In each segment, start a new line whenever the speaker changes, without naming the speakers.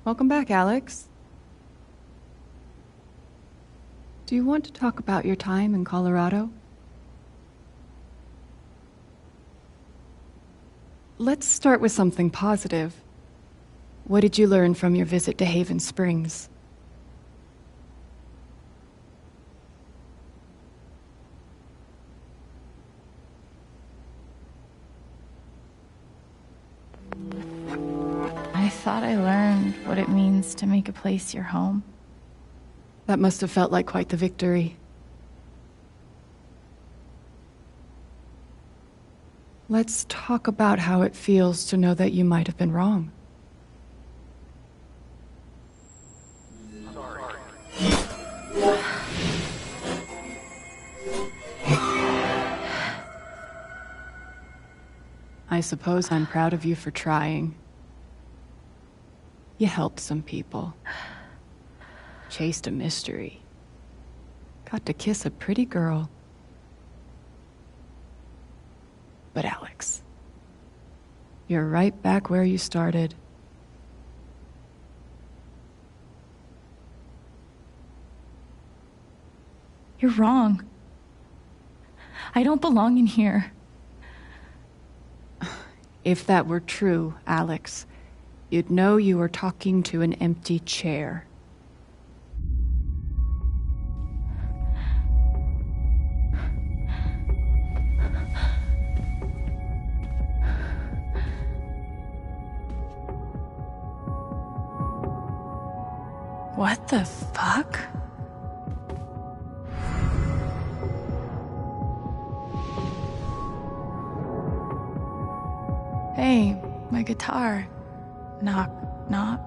Welcome back, Alex. Do you want to talk about your time in Colorado? Let's start with something positive. What did you learn from your visit to Haven Springs?
I thought I learned what it means to make a place your home.
That must have felt like quite the victory. Let's talk about how it feels to know that you might have been wrong. I suppose I'm proud of you for trying. You helped some people. Chased a mystery. Got to kiss a pretty girl. But Alex, you're right back where you started.
You're wrong. I don't belong in here.
If that were true, Alex, you'd know you were talking to an empty chair.
What the fuck? Hey, my guitar. Knock, knock.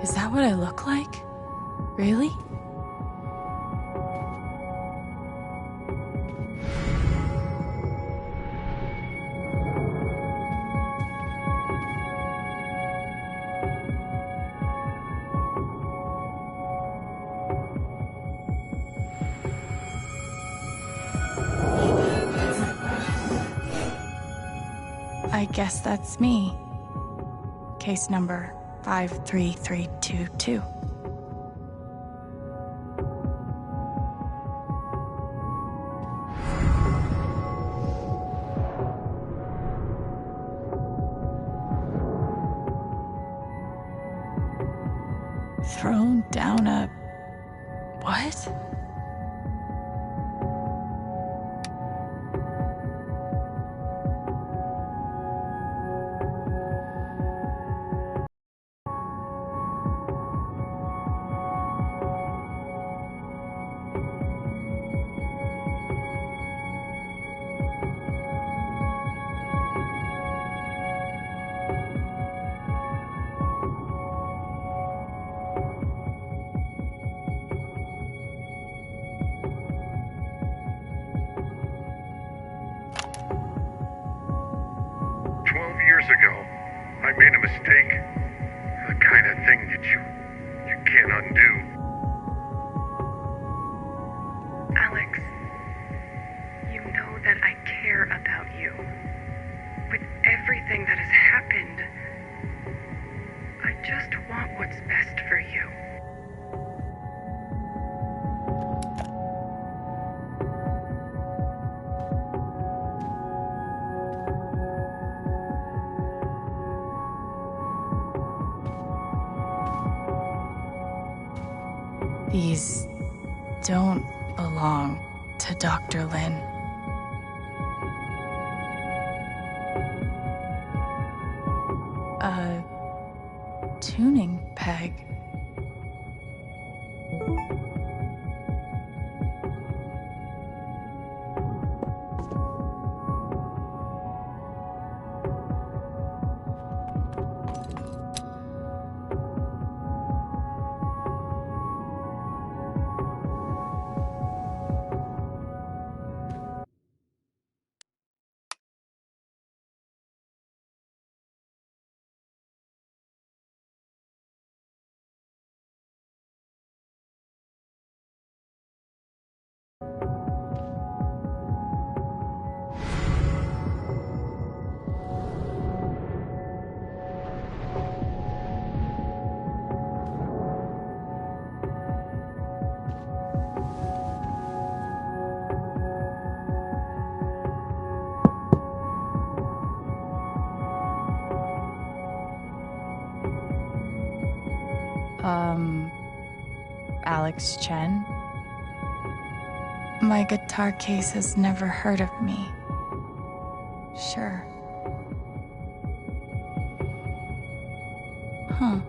Is that what I look like? Really? I guess that's me. Case number 53322. Thrown down a... what?
Ago, I made a mistake. The kind of thing that you can't undo.
Alex, you know that I care about you. With everything that has happened, I just want what's best for you.
These don't belong to Dr. Lin. A tuning peg. Alex Chen? My guitar case has never heard of me. Sure. Huh.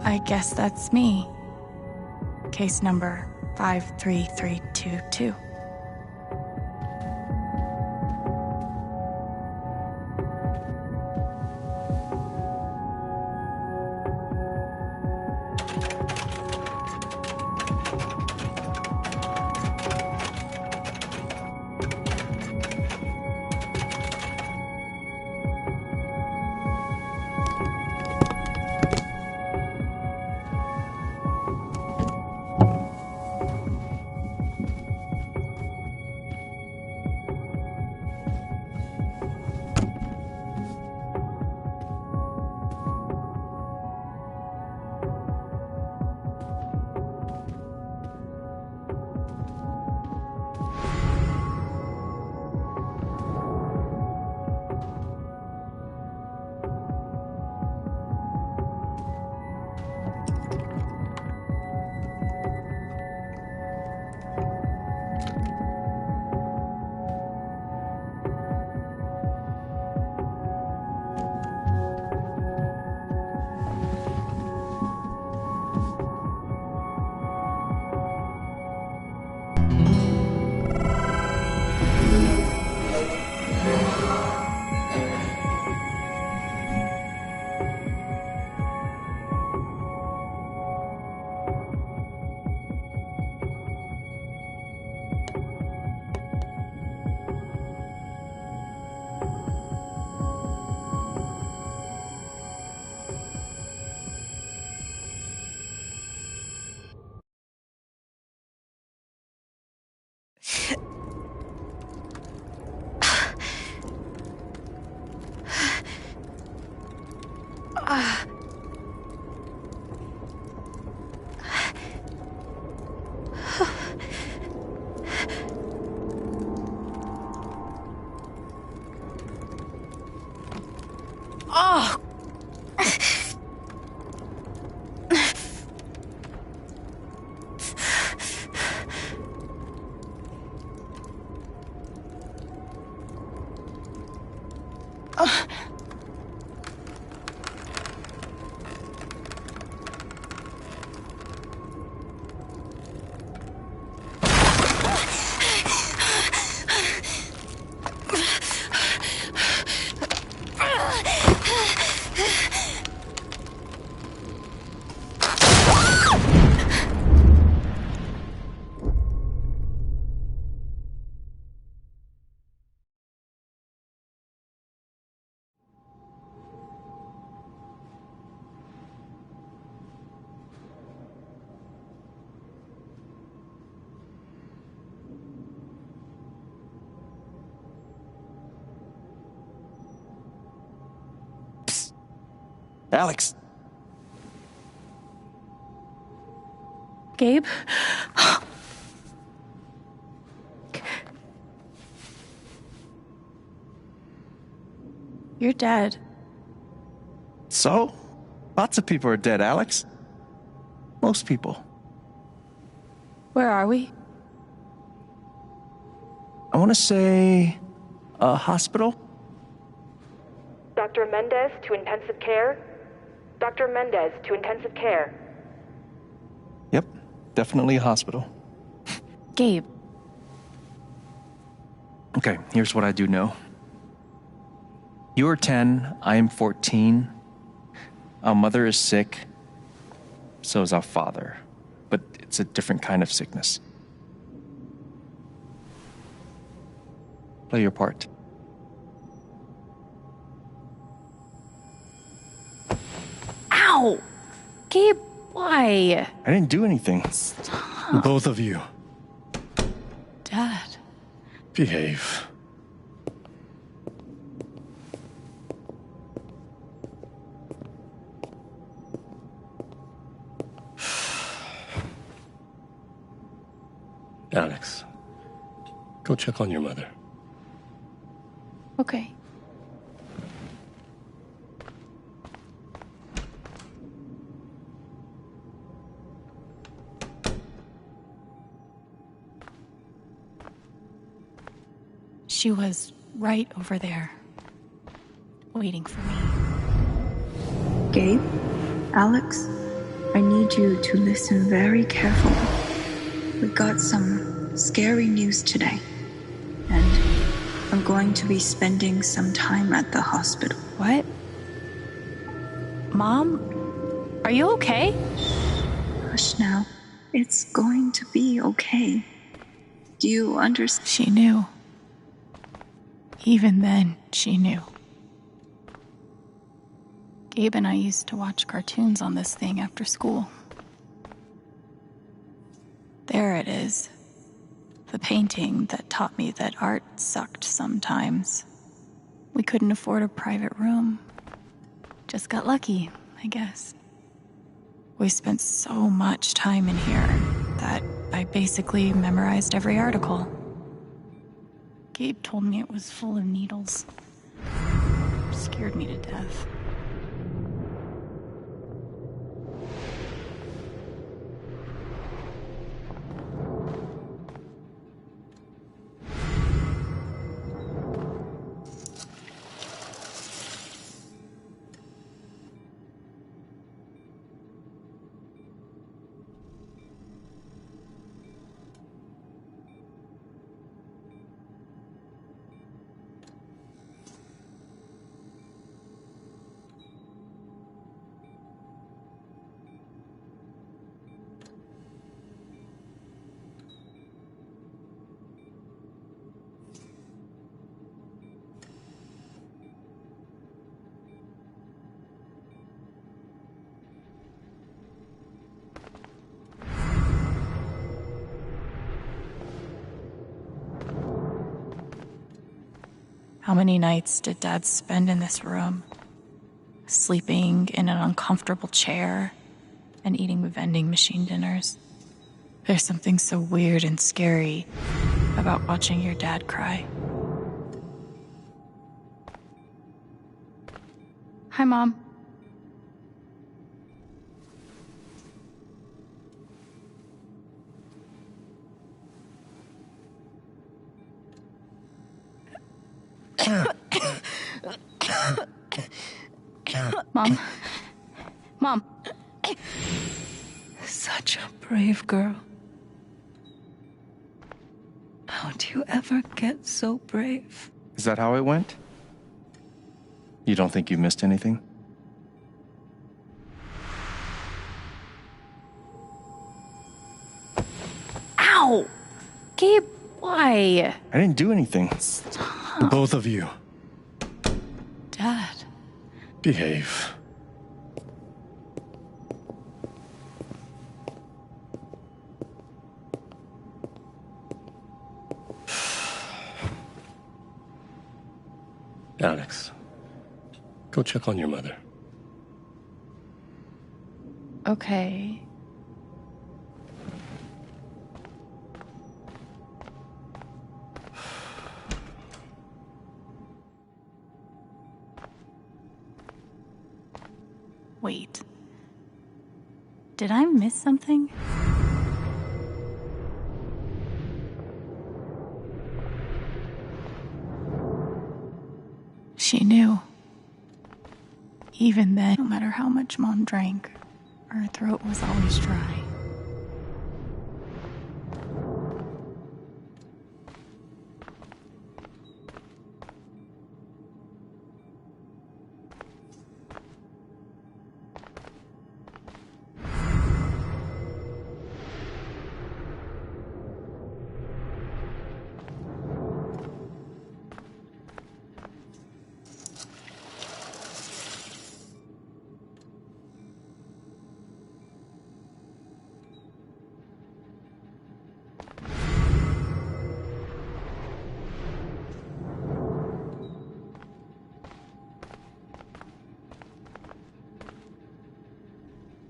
I guess that's me. Case number 53322. Oh!
Alex!
Gabe? You're dead.
So? Lots of people are dead, Alex. Most people.
Where are we?
I want to say... a hospital?
Dr. Mendez to intensive care? Dr. Mendez to intensive care.
Yep, definitely a hospital.
Gabe.
Okay, here's what I do know. You are 10, I am 14. Our mother is sick. So is our father. But it's a different kind of sickness. Play your part.
Ow! Gabe, why?
I didn't do anything.
Stop.
Both of you,
Dad.
behave. Alex, go check on your mother.
Okay. She was right over there, waiting for me.
Gabe, Alex, I need you to listen very carefully. We got some scary news today, and I'm going to be spending some time at the hospital.
What? Mom? Are you okay?
Hush now. It's going to be okay. Do you understand?
She knew. Even then, she knew. Gabe and I used to watch cartoons on this thing after school. There it is. The painting that taught me that art sucked sometimes. We couldn't afford a private room. Just got lucky, I guess. We spent so much time in here that I basically memorized every article. Gabe told me it was full of needles. Scared me to death. How many nights did Dad spend in this room? Sleeping in an uncomfortable chair and eating vending machine dinners. There's something so weird and scary about watching your dad cry. Hi, Mom. Mom. Mom.
Such a brave girl. How do you ever get so brave?
Is that how it went? You don't think you missed anything?
Ow! Gabe, why?
I didn't do anything.
The both of you,
Dad.
behave. Alex, go check on your mother.
Okay. Wait. Did I miss something? She knew. Even then, no matter how much Mom drank, her throat was always dry.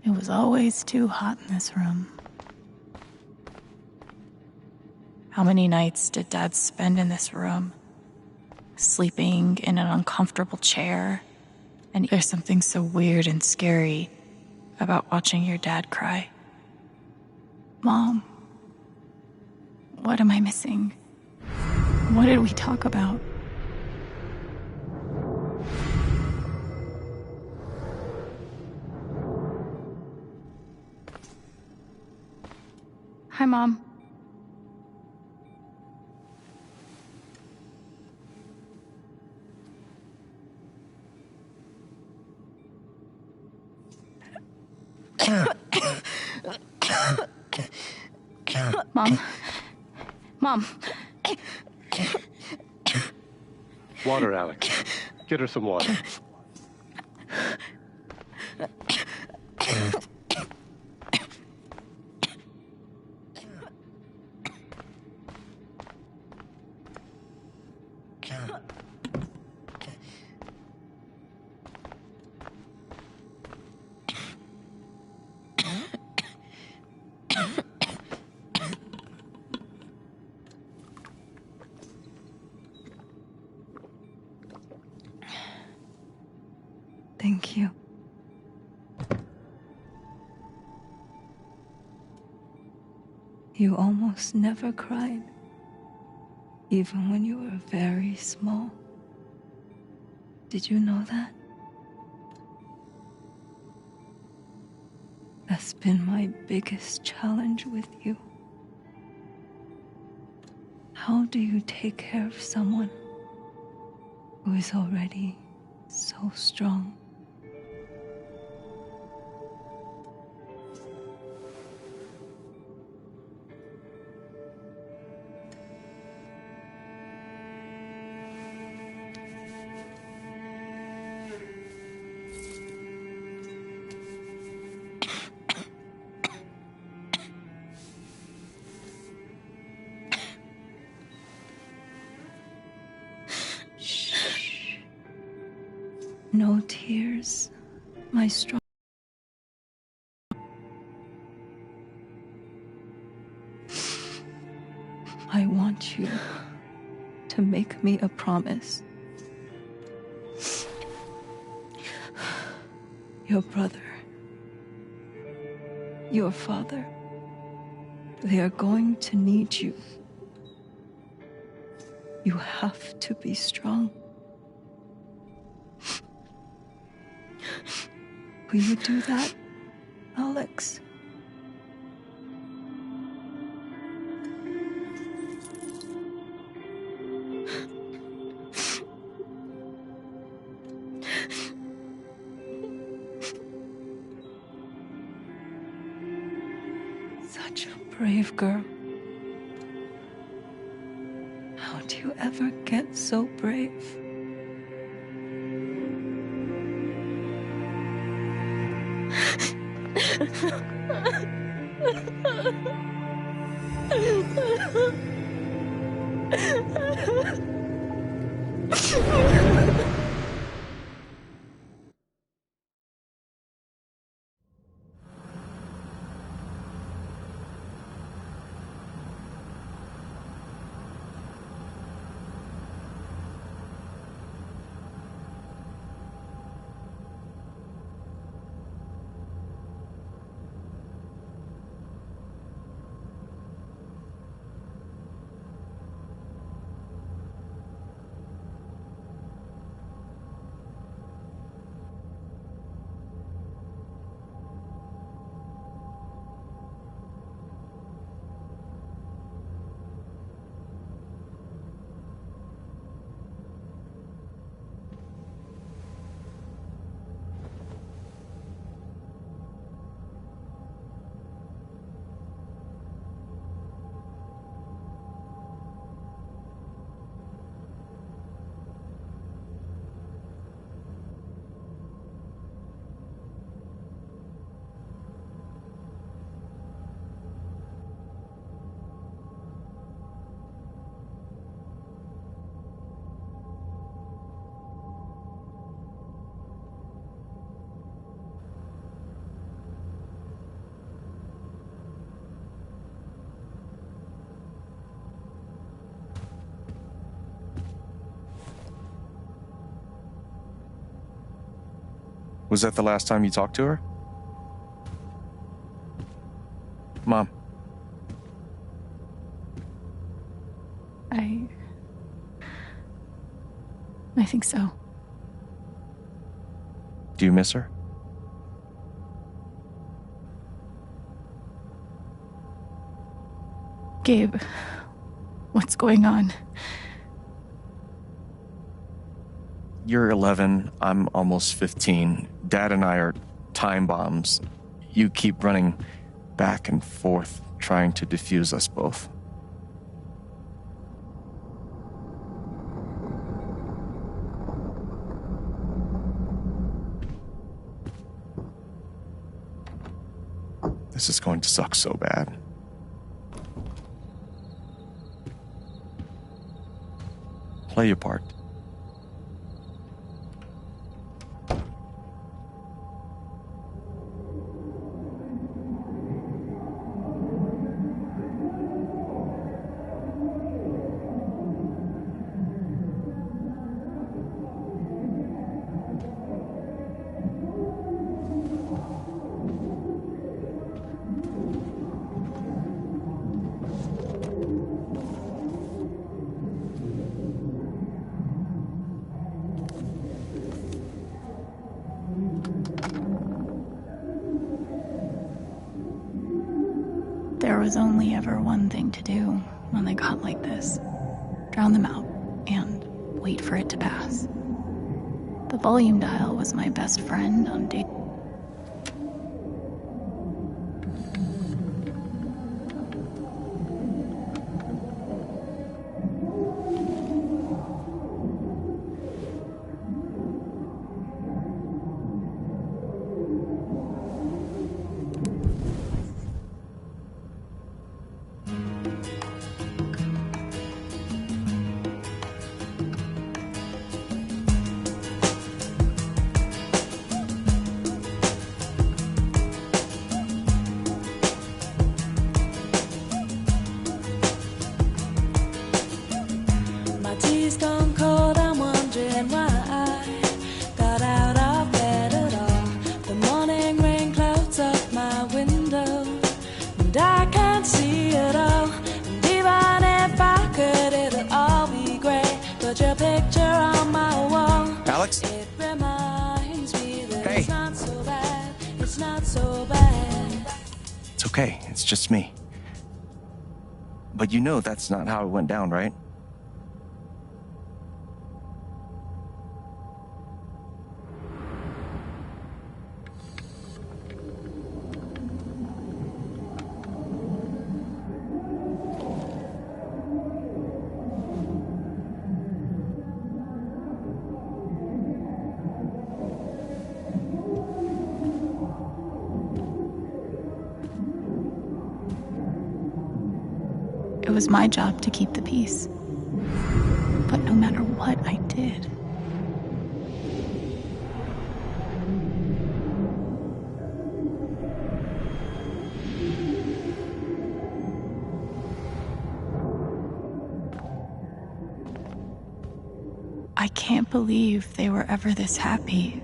It was always too hot in this room. How many nights did Dad spend in this room, sleeping in an uncomfortable chair? And there's something so weird and scary about watching your dad cry. Mom, what am I missing? What did we talk about? Hi, Mom. Mom. Mom.
Water, Alex. Get her some water.
Thank you. You almost never cried, even when you were very small. Did you know that? That's been my biggest challenge with you. How do you take care of someone who is already so strong? No tears, my strong. I want you to make me a promise. Your brother, your father, they are going to need you. You have to be strong. Will you do that, Alex? Such a brave girl. How do you ever get so brave?
Was that the last time you talked to her? Mom.
I think so.
Do you miss her?
Gabe, what's going on?
You're 11, I'm almost 15. Dad and I are time bombs. You keep running back and forth, trying to defuse us both. This is going to suck so bad. Play your part.
There was only ever one thing to do when they got like this. Drown them out and wait for it to pass. The volume dial was my best friend on day.
Tea's gone cold, I'm wondering why I got out of bed at all. The morning rain clouds up my window, and I can't see it all. And even if I could, it'll all be great. Put your picture on my wall.
Alex?
It reminds me that
Hey.
it's not so bad. It's not so bad.
It's okay, it's just me. But you know that's not how it went down, right?
It was my job to keep the peace. But no matter what I did, I can't believe they were ever this happy.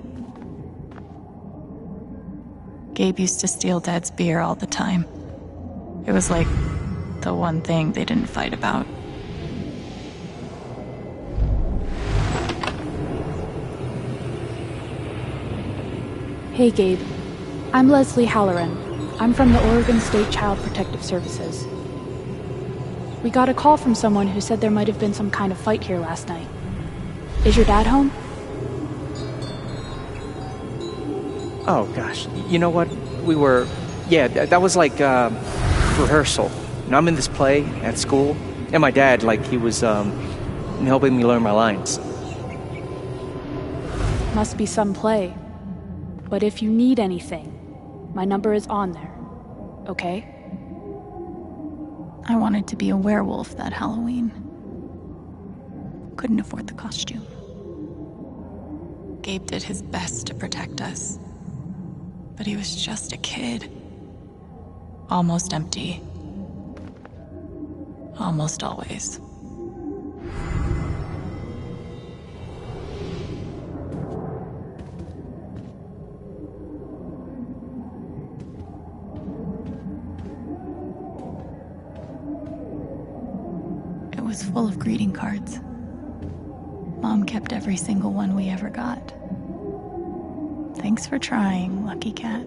Gabe used to steal Dad's beer all the time. It was like the one thing they didn't fight about.
Hey, Gabe. I'm Leslie Halloran. I'm from the Oregon State Child Protective Services. We got a call from someone who said there might have been some kind of fight here last night. Is your dad home?
Oh, gosh. You know what? That was like, rehearsal. And I'm in this play at school, and my dad, he was, helping me learn my lines.
Must be some play. But if you need anything, my number is on there. Okay?
I wanted to be a werewolf that Halloween. Couldn't afford the costume. Gabe did his best to protect us. But he was just a kid. Almost empty. Almost always. was full of greeting cards. Mom kept every single one we ever got. Thanks for trying, Lucky Cat.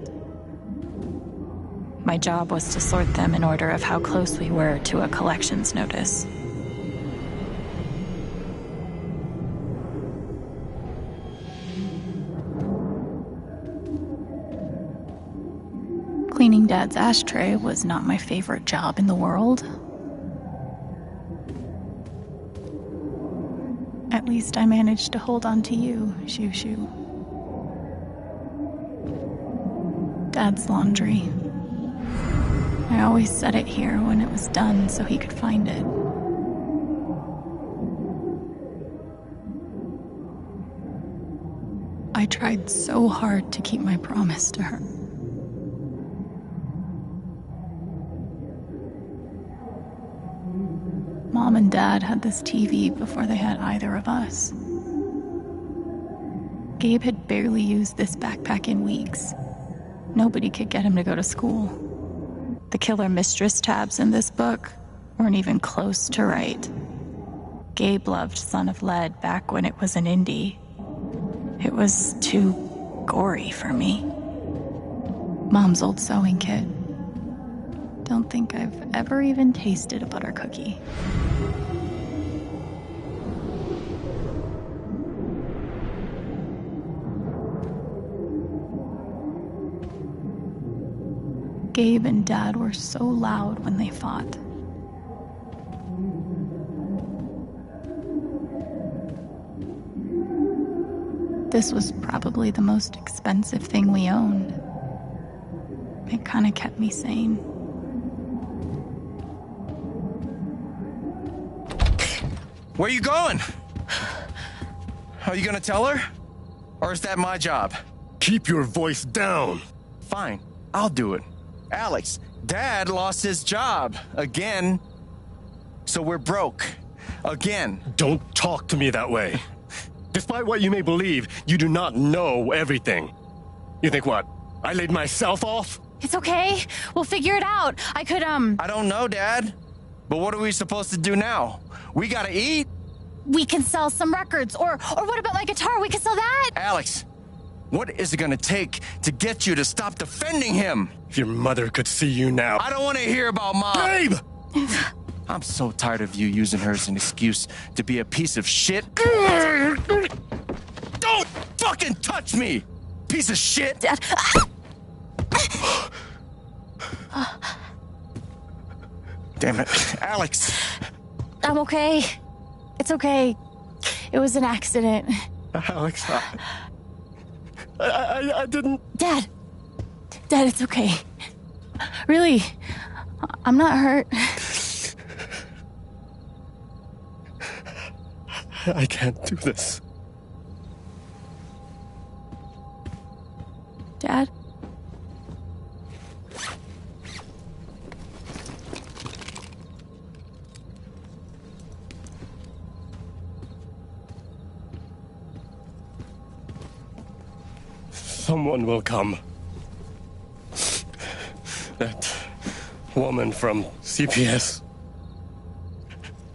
My job was to sort them in order of how close we were to a collections notice. Cleaning Dad's ashtray was not my favorite job in the world. At least I managed to hold on to you, Shoo Shoo. Dad's laundry. I always set it here when it was done so he could find it. I tried so hard to keep my promise to her. Mom and Dad had this TV before they had either of us. Gabe had barely used this backpack in weeks. Nobody could get him to go to school. The killer mistress tabs in this book weren't even close to right. Gabe loved Son of Lead back when it was an indie. It was too gory for me. Mom's old sewing kit. Don't think I've ever even tasted a butter cookie. Gabe and Dad were so loud when they fought. This was probably the most expensive thing we owned. It kind of kept me sane.
Where you going? Are you gonna tell her? Or is that my job?
Keep your voice down.
Fine, I'll do it. Alex, Dad lost his job again. So we're broke. Again.
Don't talk to me that way. Despite what you may believe, you do not know everything. You think what? I laid myself off?
It's okay. We'll figure it out. I
don't know, Dad. But what are we supposed to do now? We gotta eat.
We can sell some records. Or what about my guitar? We can sell that.
Alex, what is it gonna take to get you to stop defending him?
If your mother could see you now.
I don't want to hear about Mom.
Babe!
I'm so tired of you using her as an excuse to be a piece of shit. Don't fucking touch me, piece of shit!
Dad.
Damn it, Alex.
I'm okay. It's okay. It was an accident.
Alex, I didn't...
Dad, it's okay. Really, I'm not hurt.
I can't do this.
Dad?
Someone will come. That woman from CPS.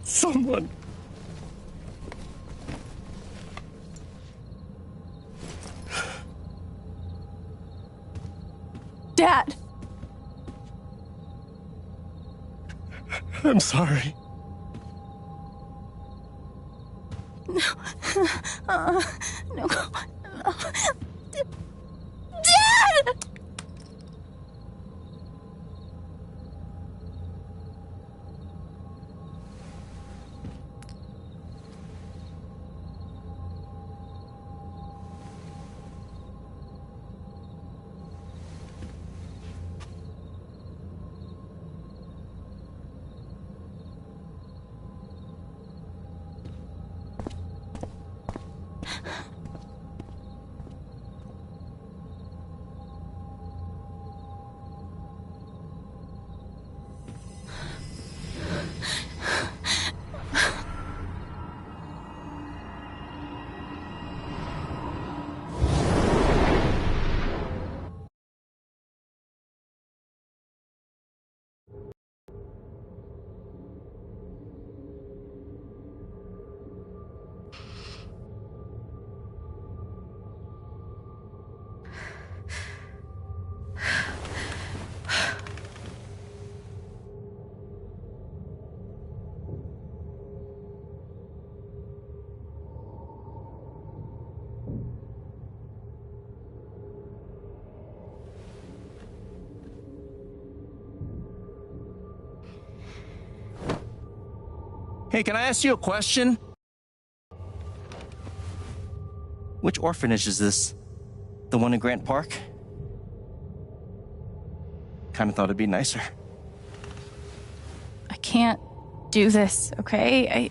Someone.
Dad!
I'm sorry.
No. No. Dad!
Hey, can I ask you a question? Which orphanage is this? The one in Grant Park? Kind of thought it'd be nicer.
I can't do this, okay?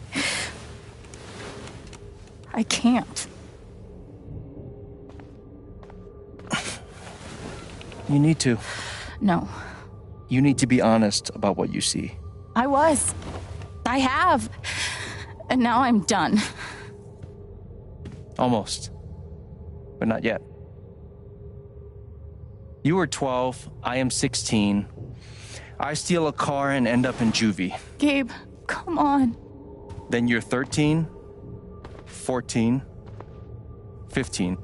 I can't.
You need to.
No.
You need to be honest about what you see.
I was. I have. And now I'm done.
Almost. But not yet. You were 12, I am 16. I steal a car and end up in juvie.
Gabe, come on.
Then you're 13, 14, 15.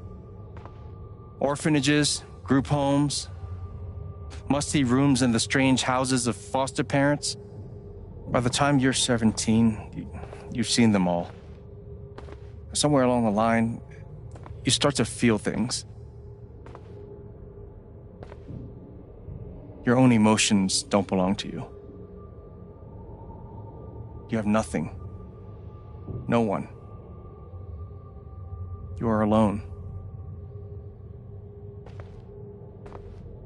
Orphanages, group homes, musty rooms in the strange houses of foster parents. By the time you're 17, you've seen them all. Somewhere along the line, you start to feel things. Your own emotions don't belong to you. You have nothing. No one. You are alone.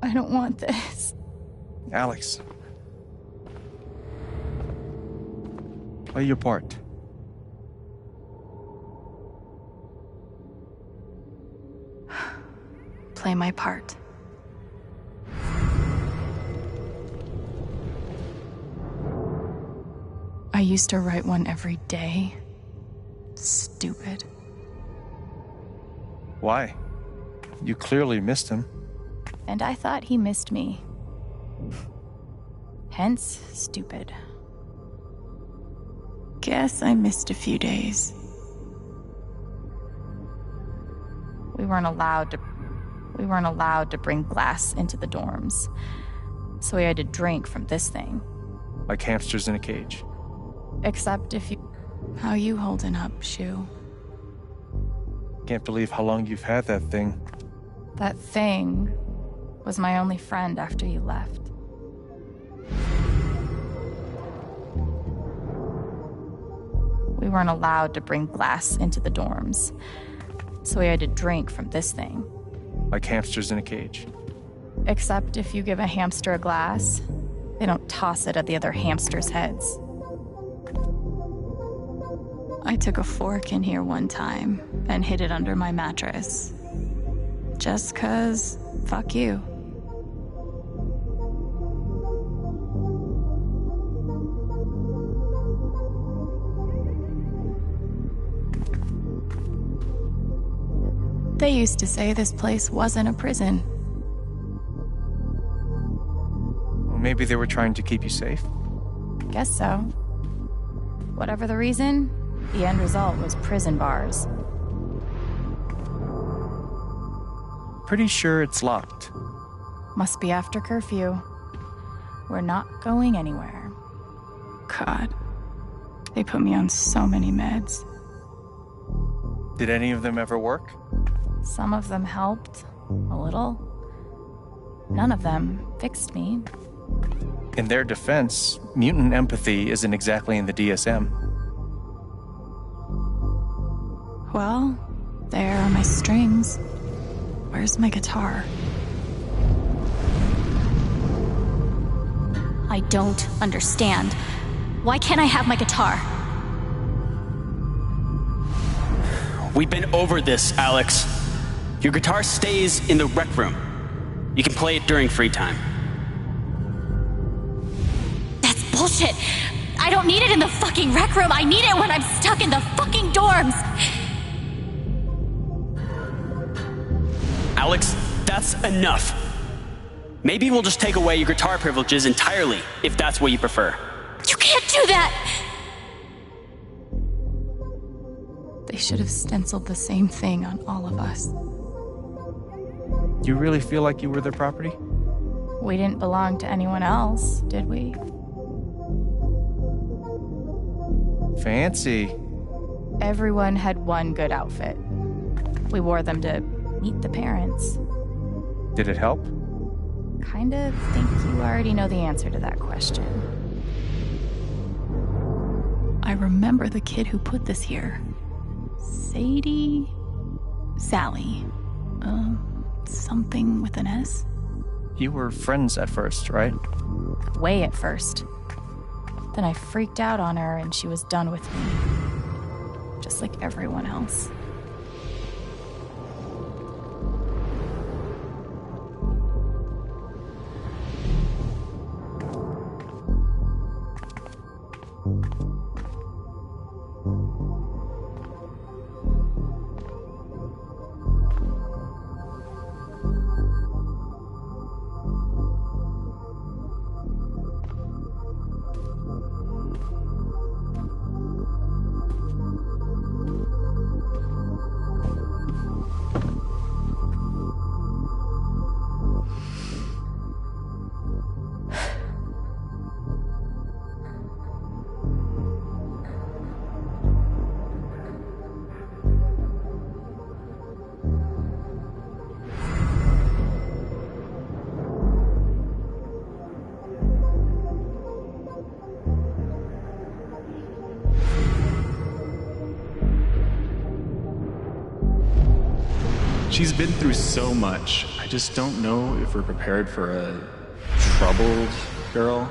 I don't want this.
Alex. Play your part.
Play my part. I used to write one every day. Stupid.
Why? You clearly missed him.
And I thought he missed me. Hence, stupid. Guess I missed a few days. We weren't allowed to bring glass into the dorms. So we had to drink from this thing.
Like hamsters in a cage.
Except if you... How you holding up, Shu?
Can't believe how long you've had that thing.
That thing was my only friend after you left. We weren't allowed to bring glass into the dorms. So we had to drink from this thing.
Like hamsters in a cage.
Except if you give a hamster a glass, they don't toss it at the other hamsters' heads. I took a fork in here one time and hid it under my mattress. Just 'cause, fuck you. They used to say this place wasn't a prison.
Well, maybe they were trying to keep you safe.
Guess so. Whatever the reason, the end result was prison bars.
Pretty sure it's locked.
Must be after curfew. We're not going anywhere. God, they put me on so many meds.
Did any of them ever work?
Some of them helped, a little. None of them fixed me.
In their defense, mutant empathy isn't exactly in the DSM.
Well, there are my strings. Where's my guitar?
I don't understand. Why can't I have my guitar?
We've been over this, Alex. Your guitar stays in the rec room. You can play it during free time.
That's bullshit. I don't need it in the fucking rec room. I need it when I'm stuck in the fucking dorms.
Alex, that's enough. Maybe we'll just take away your guitar privileges entirely, if that's what you prefer.
You can't do that!
They should have stenciled the same thing on all of us.
You really feel like you were their property?
We didn't belong to anyone else, did we?
Fancy.
Everyone had one good outfit. We wore them to meet the parents.
Did it help?
Kinda think you already know the answer to that question. I I remember the kid who put this here. Sally. Something with an S?
You were friends at first, right?
Way at first. Then I freaked out on her and she was done with me. Just like everyone else.
She's been through so much. I just don't know if we're prepared for a troubled girl.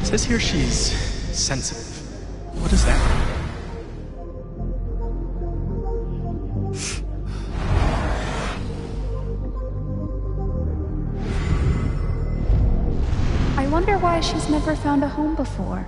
It says here she's sensitive. What is that?
I wonder why she's never found a home before.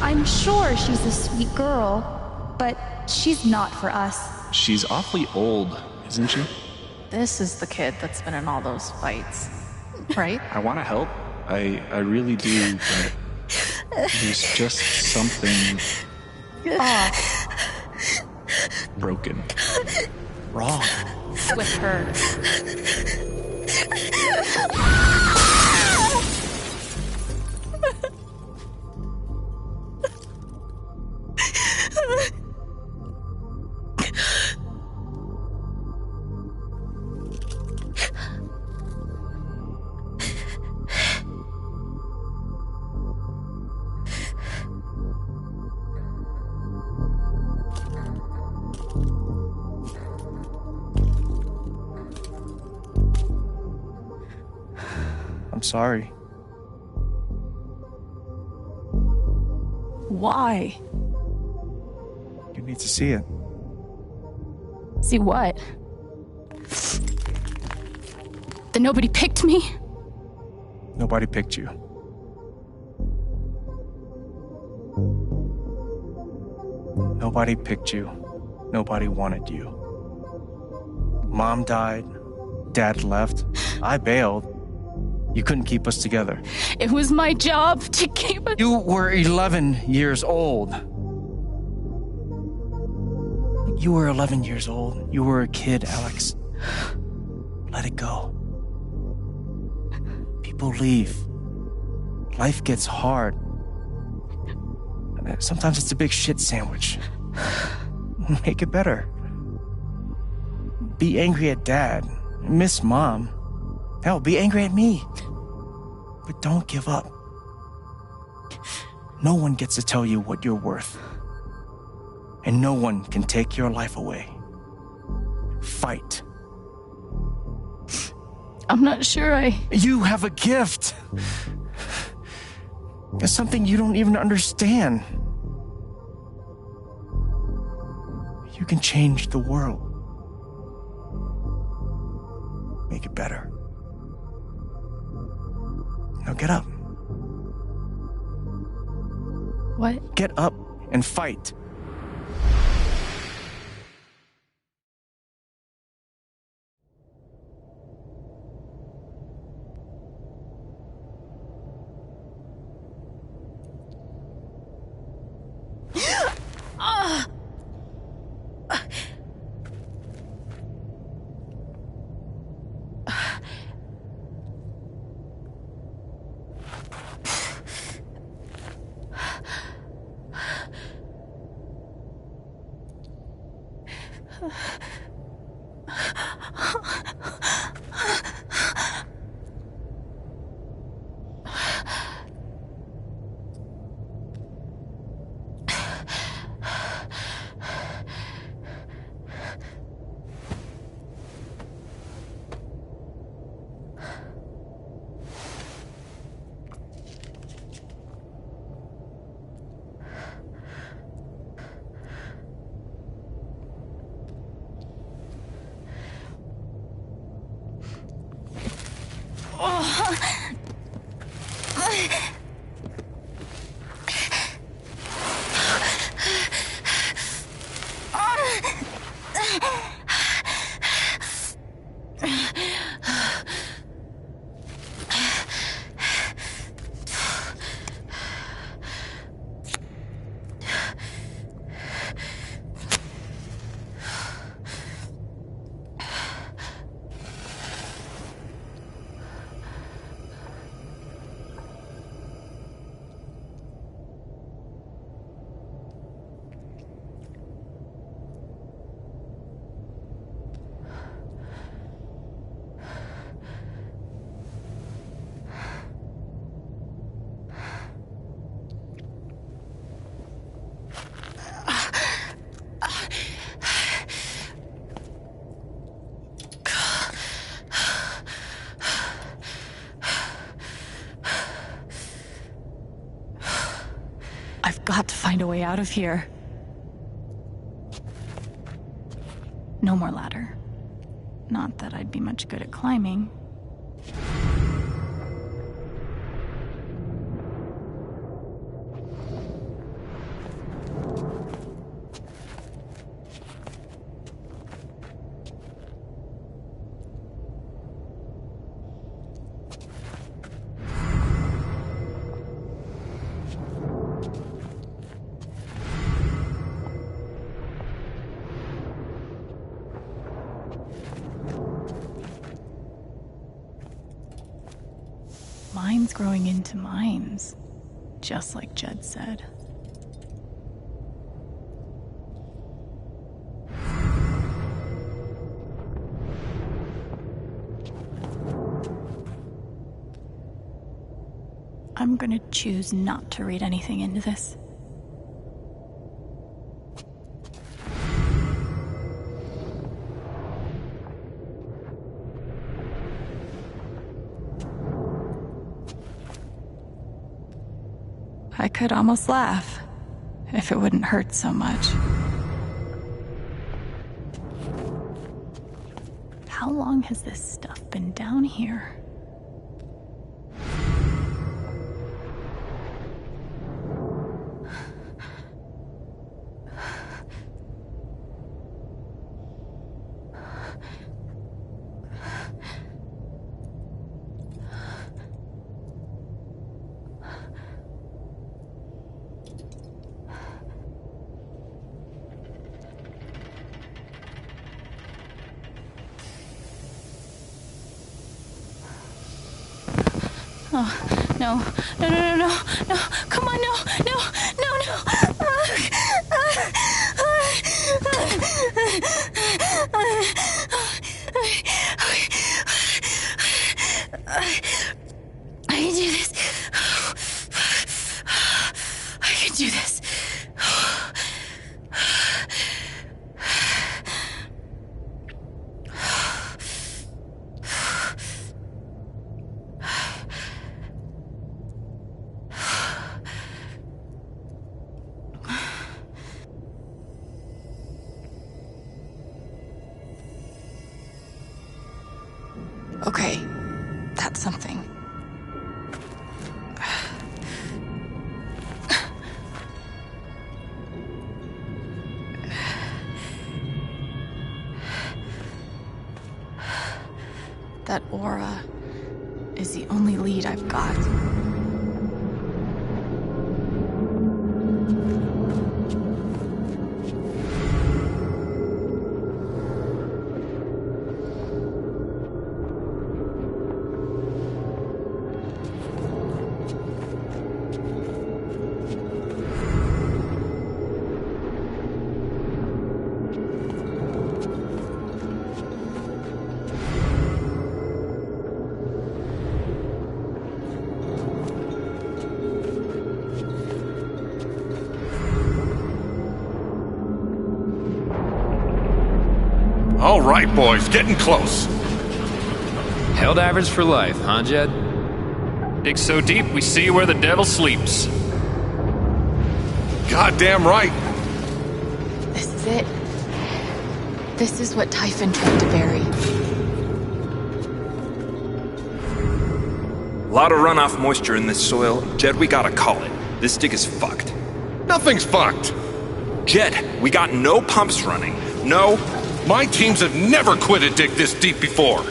I'm sure she's a sweet girl, but she's not for us.
She's awfully old, isn't she?
This is the kid that's been in all those fights, right?
I want to help. I really do, but there's just something
Off.
broken. Wrong.
With her.
I'm sorry.
Why?
You need to see it.
See what? That nobody picked me?
Nobody picked you. Nobody picked you. Nobody wanted you. Mom died. Dad left. I bailed. You couldn't keep us together.
It was my job to keep us.
You were 11 years old. You were 11 years old. You were a kid, Alex. Let it go. People leave. Life gets hard. Sometimes it's a big shit sandwich. Make it better. Be angry at Dad. Miss Mom. Hell, be angry at me. But don't give up. No one gets to tell you what you're worth. And no one can take your life away. Fight.
I'm not sure
You have a gift. It's something you don't even understand. You can change the world. Make it better. Now get up.
What?
Get up and fight.
I've got to find a way out of here. No more ladder. Not that I'd be much good at climbing. Mines growing into mines, just like Jed said. I'm gonna choose not to read anything into this. I could almost laugh, if it wouldn't hurt so much. How long has this stuff been down here? Oh, no, no, no, no, no, no, come on, no, no, no, no. I can do this. I can do this. Okay, that's something. That aura is the only lead I've got.
All right, boys, getting close.
Helldivers for life, huh, Jed?
Dig so deep, we see where the devil sleeps.
Goddamn right.
This is it. This is what Typhon tried to bury.
A lot of runoff moisture in this soil. Jed, we gotta call it. This dig is fucked.
Nothing's fucked.
Jed, we got no pumps running. No.
My teams have never quit a dig this deep before.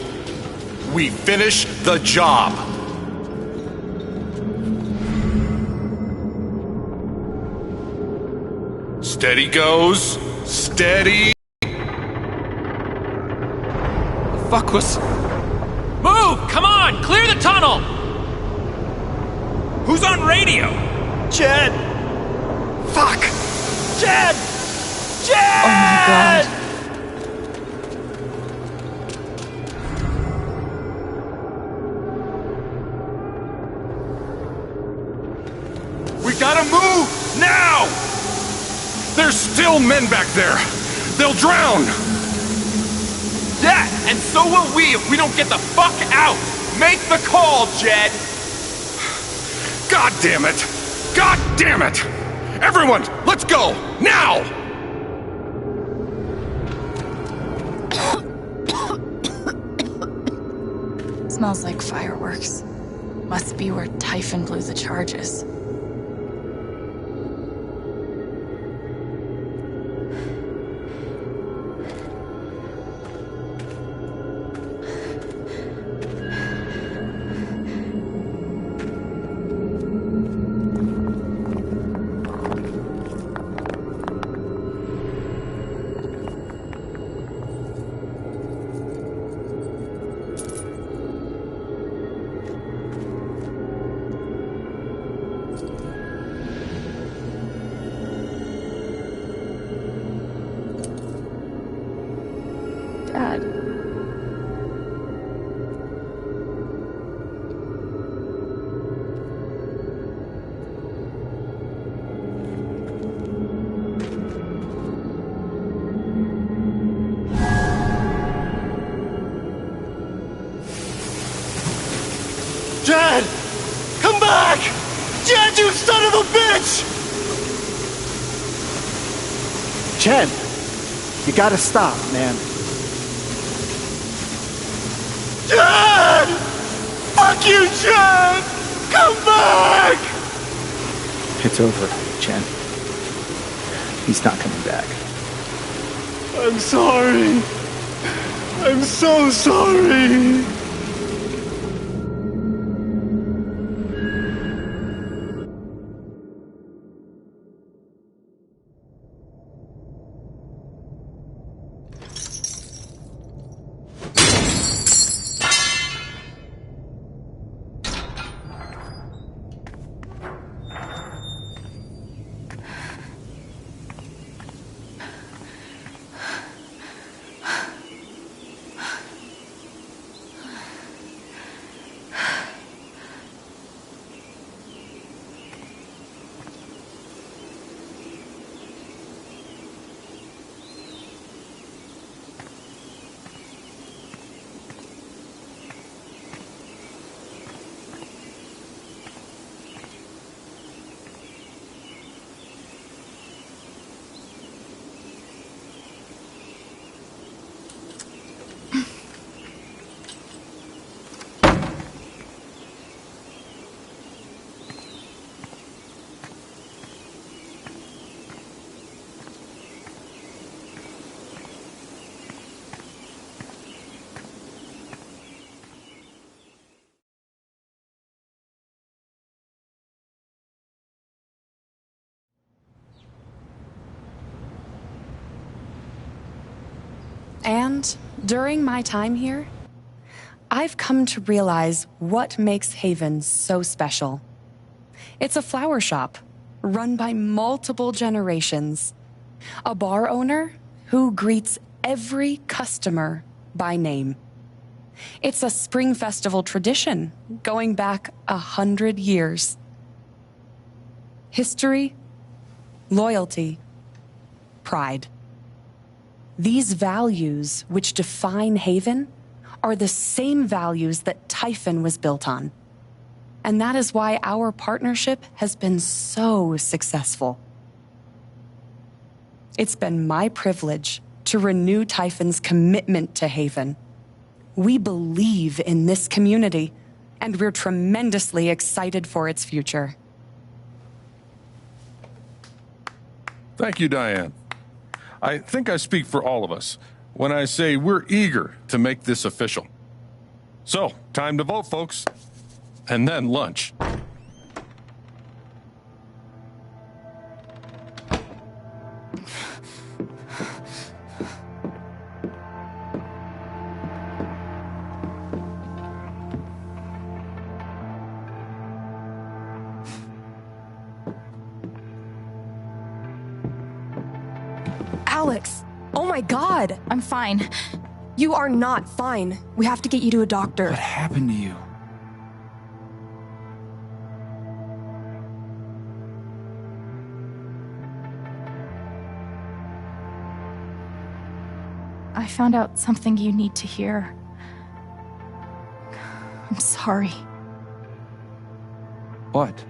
We finish the job. Steady goes. Steady.
The fuck was...
Move! Come on! Clear the tunnel!
Who's on radio?
Jed!
Fuck!
Jed! Jed!
Oh my god.
We gotta move! Now! There's still men back there! They'll drown!
Yeah, and so will we if we don't get the fuck out! Make the call, Jed!
God damn it! God damn it! Everyone, let's go! Now!
Smells like fireworks. Must be where Typhon blew the charges.
Dad.
Jed! Come back! Jed, you son of a bitch!
Jed, you gotta stop, man.
Jed! Fuck you, Jed! Come back!
It's over, Chen. He's not coming back.
I'm sorry. I'm so sorry.
And during my time here, I've come to realize what makes Haven so special. It's a flower shop run by multiple generations, a bar owner who greets every customer by name. It's a spring festival tradition going back 100 years. History, loyalty, pride. These values, which define Haven, are the same values that Typhon was built on. And that is why our partnership has been so successful. It's been my privilege to renew Typhon's commitment to Haven. We believe in this community, and we're tremendously excited for its future.
Thank you, Diane. I think I speak for all of us when I say we're eager to make this official. So, time to vote, folks. And then lunch.
Alex! Oh my god!
I'm fine.
You are not fine. We have to get you to a doctor.
What happened to you?
I found out something you need to hear. I'm sorry.
What?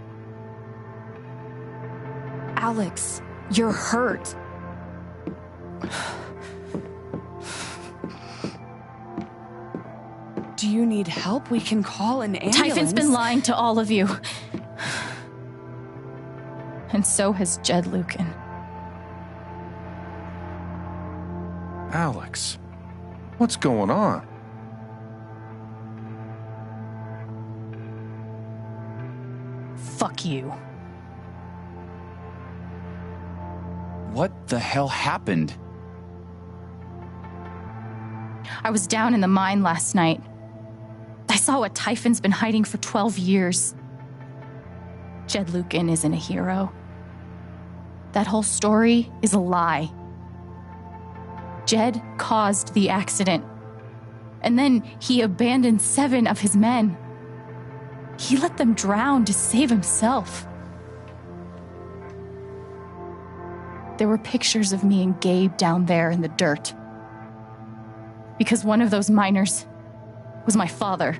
Alex, you're hurt.
Do you need help? We can call an ambulance.
Typhon's been lying to all of you. And so has Jed Lucan.
Alex, what's going on?
Fuck you.
What the hell happened?
I was down in the mine last night. I saw what Typhon's been hiding for 12 years. Jed Lucan isn't a hero. That whole story is a lie. Jed caused the accident. And then he abandoned 7 of his men. He let them drown to save himself. There were pictures of me and Gabe down there in the dirt. Because one of those miners was my father.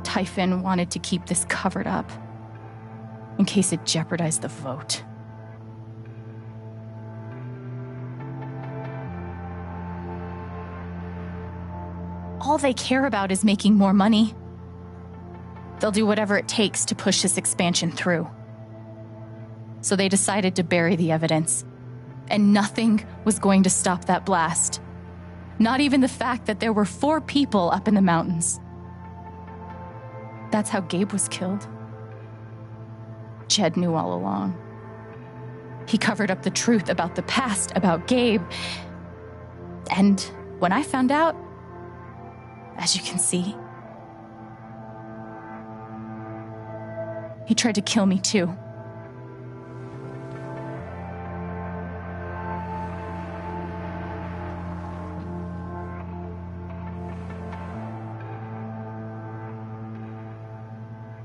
Typhon wanted to keep this covered up in case it jeopardized the vote. All they care about is making more money. They'll do whatever it takes to push this expansion through. So they decided to bury the evidence. And nothing was going to stop that blast. Not even the fact that there were 4 people up in the mountains. That's how Gabe was killed. Jed knew all along. He covered up the truth about the past, about Gabe. And when I found out, as you can see, he tried to kill me too.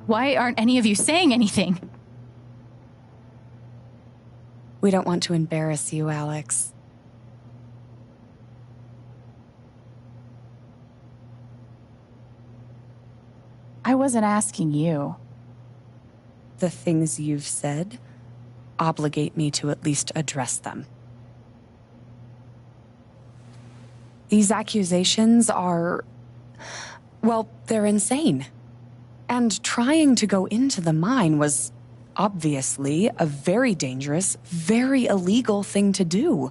Why aren't any of you saying anything?
We don't want to embarrass you, Alex.
I wasn't asking you.
The things you've said obligate me to at least address them. These accusations are, well, they're insane. And trying to go into the mine was obviously a very dangerous, very illegal thing to do.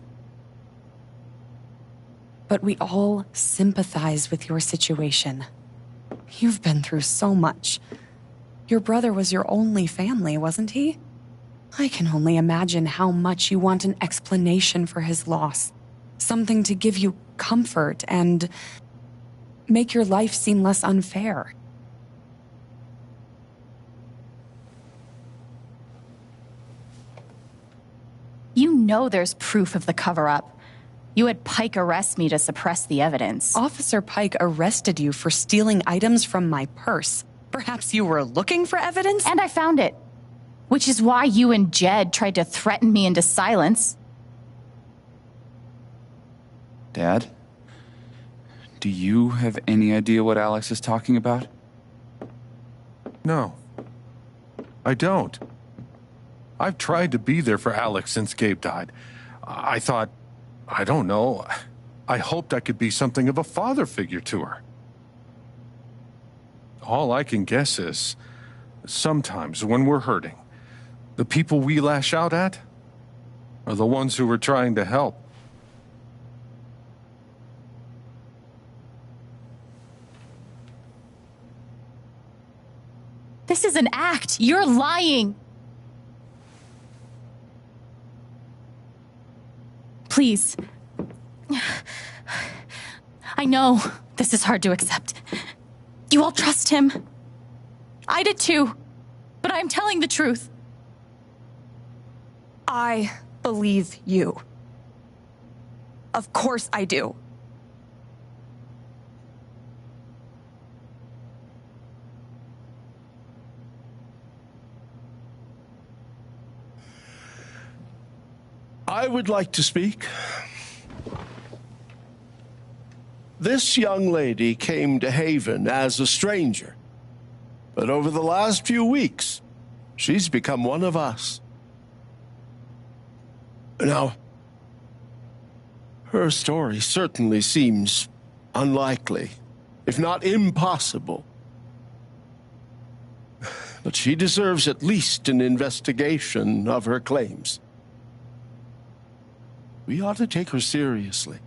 But we all sympathize with your situation. You've been through so much. Your brother was your only family, wasn't he? I can only imagine how much you want an explanation for his loss. Something to give you comfort and make your life seem less unfair.
You know there's proof of the cover-up. You had Pike arrest me to suppress the evidence.
Officer Pike arrested you for stealing items from my purse. Perhaps you were looking for evidence?
And I found it. Which is why you and Jed tried to threaten me into silence.
Dad? Do you have any idea what Alex is talking about?
No. I don't. I've tried to be there for Alex since Gabe died. I thought, I don't know, I hoped I could be something of a father figure to her. All I can guess is, sometimes when we're hurting, the people we lash out at are the ones who we're trying to help.
This is an act. You're lying. Please. I know this is hard to accept. You all trust him. I did too. But I'm telling the truth.
I believe you. Of course I do.
I would like to speak. This young lady came to Haven as a stranger, but over the last few weeks, she's become one of us. Now, her story certainly seems unlikely, if not impossible. But she deserves at least an investigation of her claims. We ought to take her seriously.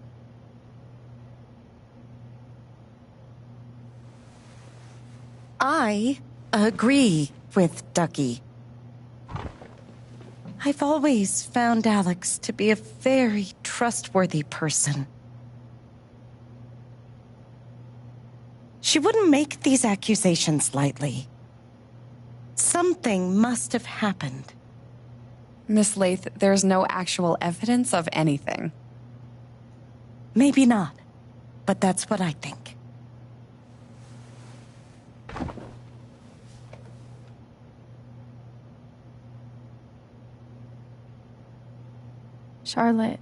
I agree with Ducky. I've always found Alex to be a very trustworthy person. She wouldn't make these accusations lightly. Something must have happened.
Miss Lath, there's no actual evidence of anything.
Maybe not, but that's what I think.
Charlotte.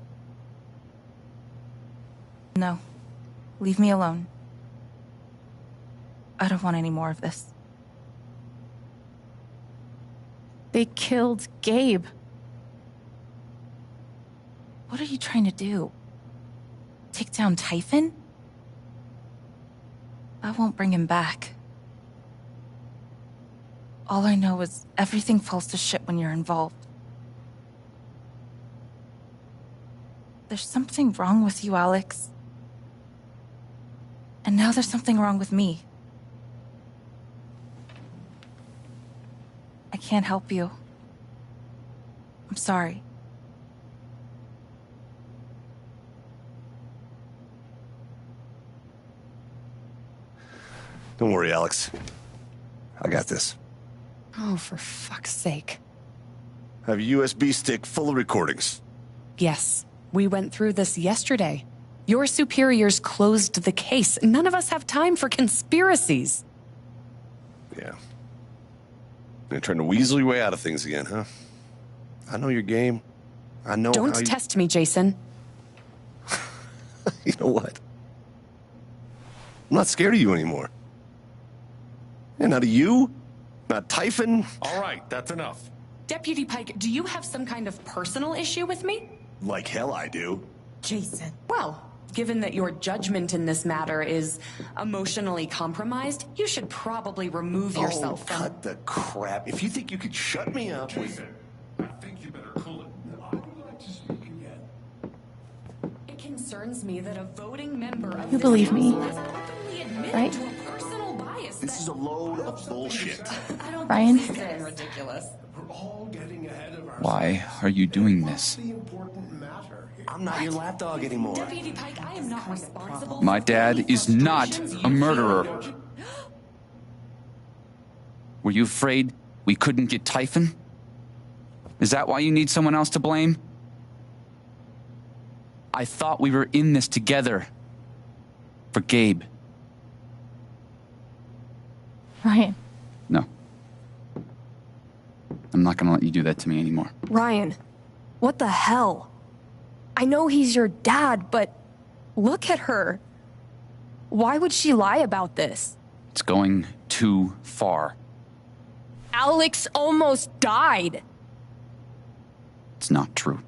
No. Leave me alone. I don't want any more of this.
They killed Gabe.
What are you trying to do? Take down Typhon? I won't bring him back. All I know is everything falls to shit when you're involved. There's something wrong with you, Alex. And now there's something wrong with me. I can't help you. I'm sorry.
Don't worry, Alex. I got this.
Oh, for fuck's sake.
I have a USB stick full of recordings.
Yes, we went through this yesterday. Your superiors closed the case. None of us have time for conspiracies.
Yeah. You're trying to weasel your way out of things again, huh? I know your game. I know
Don't test me, Jason.
You know what? I'm not scared of you anymore. And not of you, not Typhon.
All right, that's enough.
Deputy Pike, do you have some kind of personal issue with me?
Like hell I do.
Jason. Well, given that your judgment in this matter is emotionally compromised, you should probably remove yourself from...
cut the crap. If you think you could shut me up...
Jason, I think you better cool it. I would like to speak again.
It concerns me that a voting member of
You believe me, right?
to a personal bias.
This is a load of bullshit.
I don't
Ryan?
think this is ridiculous.
We're all getting ahead of ourselves.
Why are you doing this?
The important matter. I'm not your lapdog anymore.
Deputy Pike, I am not responsible.
My dad is not a murderer. Were you afraid we couldn't get Typhon? Is that why you need someone else to blame? I thought we were in this together. For Gabe.
Ryan.
No. I'm not gonna let you do that to me anymore.
Ryan, what the hell? I know he's your dad, but look at her. Why would she lie about this?
It's going too far.
Alex almost died.
It's not true.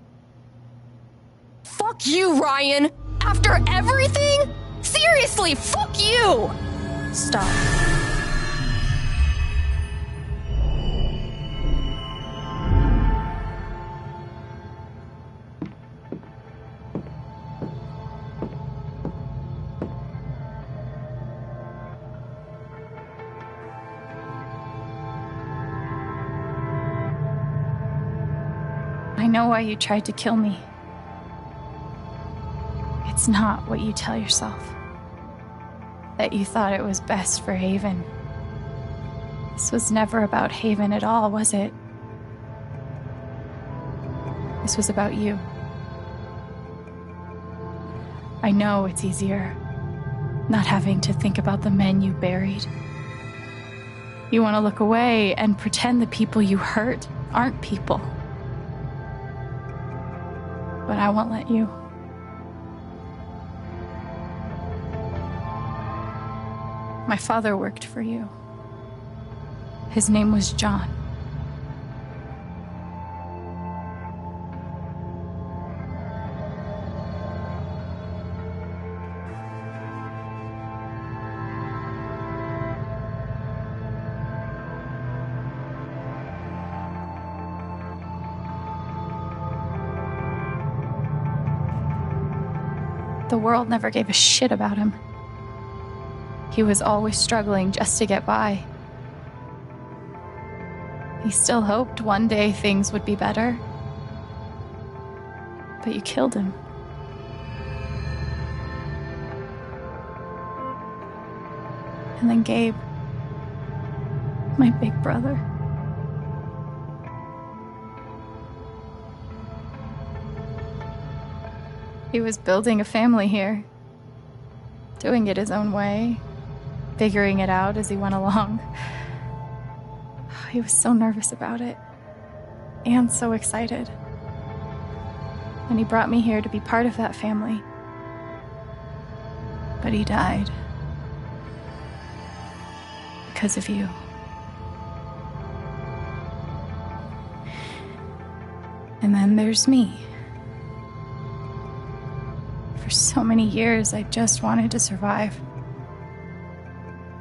Fuck you, Ryan! After everything? Seriously, fuck you!
Stop. I know why you tried to kill me. It's not what you tell yourself. That you thought it was best for Haven. This was never about Haven at all, was it? This was about you. I know it's easier not having to think about the men you buried. You want to look away and pretend the people you hurt aren't people. But I won't let you. My father worked for you. His name was John. The world never gave a shit about him. He was always struggling just to get by. He still hoped one day things would be better. But you killed him. And then Gabe, my big brother. He was building a family here, doing it his own way, figuring it out as he went along. He was so nervous about it, and so excited. And he brought me here to be part of that family. But he died. Because of you. And then there's me. For so many years, I just wanted to survive.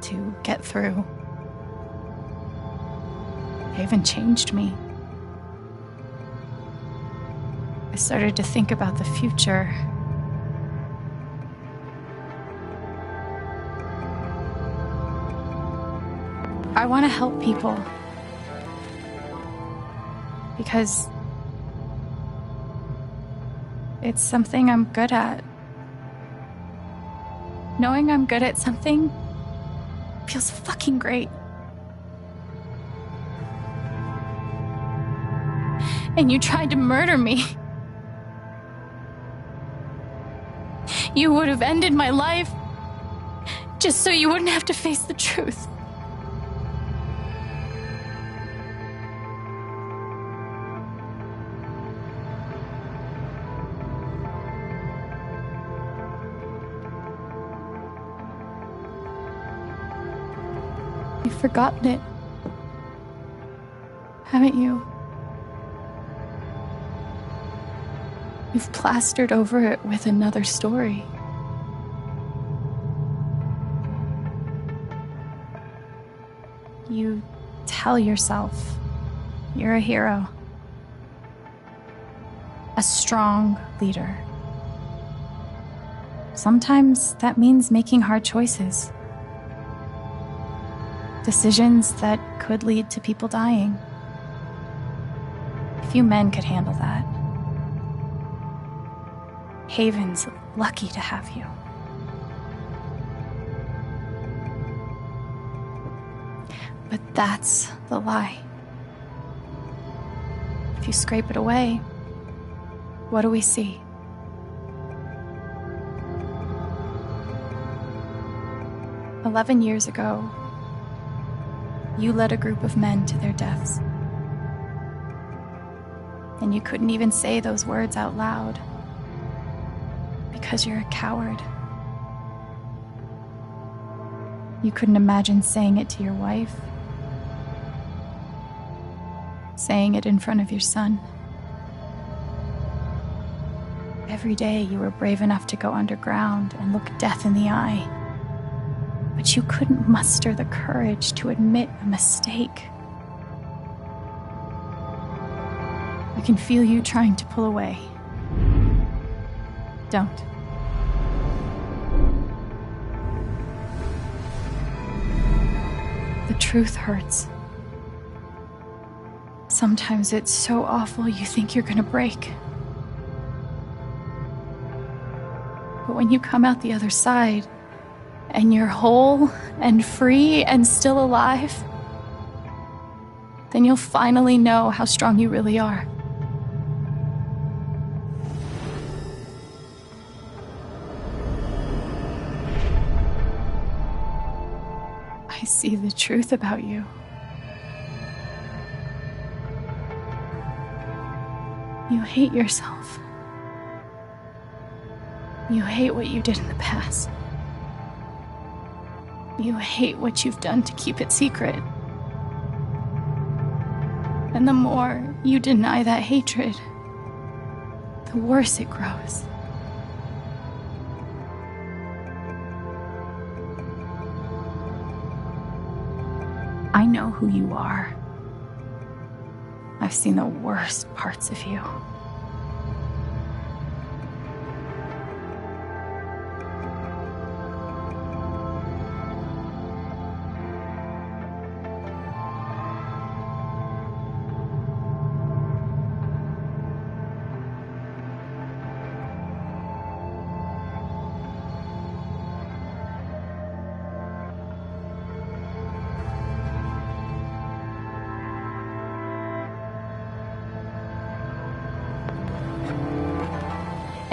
To get through. Haven changed me. I started to think about the future. I want to help people. Because it's something I'm good at. Knowing I'm good at something feels fucking great. And you tried to murder me. You would have ended my life just so you wouldn't have to face the truth. You've forgotten it, haven't you? You've plastered over it with another story. You tell yourself you're a hero, a strong leader. Sometimes that means making hard choices. Decisions that could lead to people dying. Few men could handle that. Haven's lucky to have you. But that's the lie. If you scrape it away, what do we see? "11 years ago, you led a group of men to their deaths. And you couldn't even say those words out loud. Because you're a coward. You couldn't imagine saying it to your wife. Saying it in front of your son. Every day you were brave enough to go underground and look death in the eye. But you couldn't muster the courage to admit a mistake. I can feel you trying to pull away. Don't. The truth hurts. Sometimes it's so awful you think you're gonna break. But when you come out the other side, and you're whole and free and still alive, then you'll finally know how strong you really are. I see the truth about you. You hate yourself. You hate what you did in the past. You hate what you've done to keep it secret. And the more you deny that hatred, the worse it grows. I know who you are. I've seen the worst parts of you.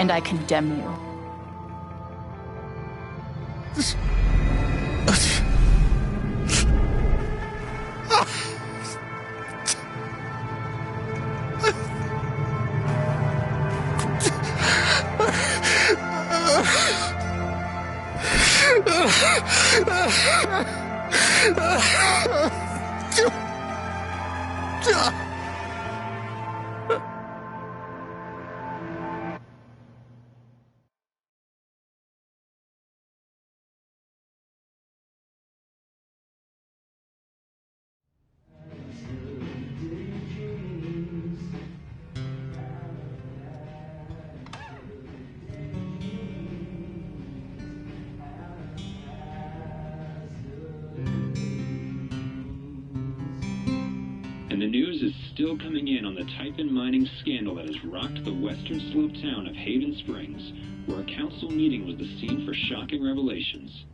And I condemn you.
And the news is still coming in on the Typhon mining scandal that has rocked the western slope town of Haven Springs, where a council meeting was the scene for shocking revelations.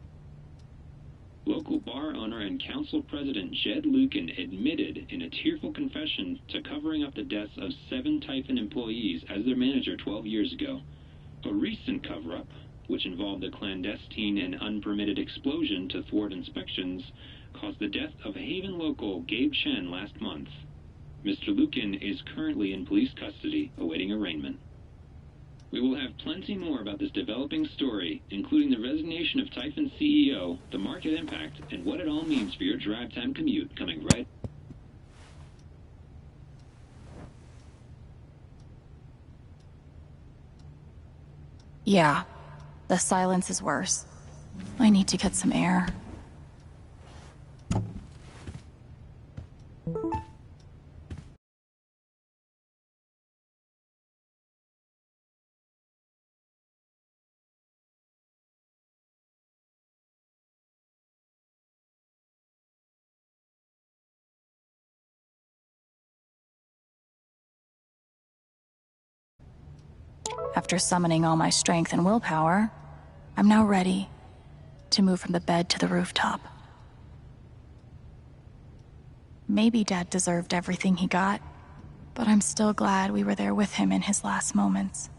Local bar owner and council president Jed Lucan admitted in a tearful confession to covering up the deaths of 7 Typhon employees as their manager 12 years ago. A recent cover-up, which involved a clandestine and unpermitted explosion to thwart inspections, caused the death of Haven local Gabe Chen last month. Mr. Lucan is currently in police custody, awaiting arraignment. We will have plenty more about this developing story, including the resignation of Typhon CEO, the market impact, and what it all means for your drive time commute, coming right.
Yeah, the silence is worse. I need to get some air. After summoning all my strength and willpower, I'm now ready to move from the bed to the rooftop. Maybe Dad deserved everything he got, but I'm still glad we were there with him in his last moments.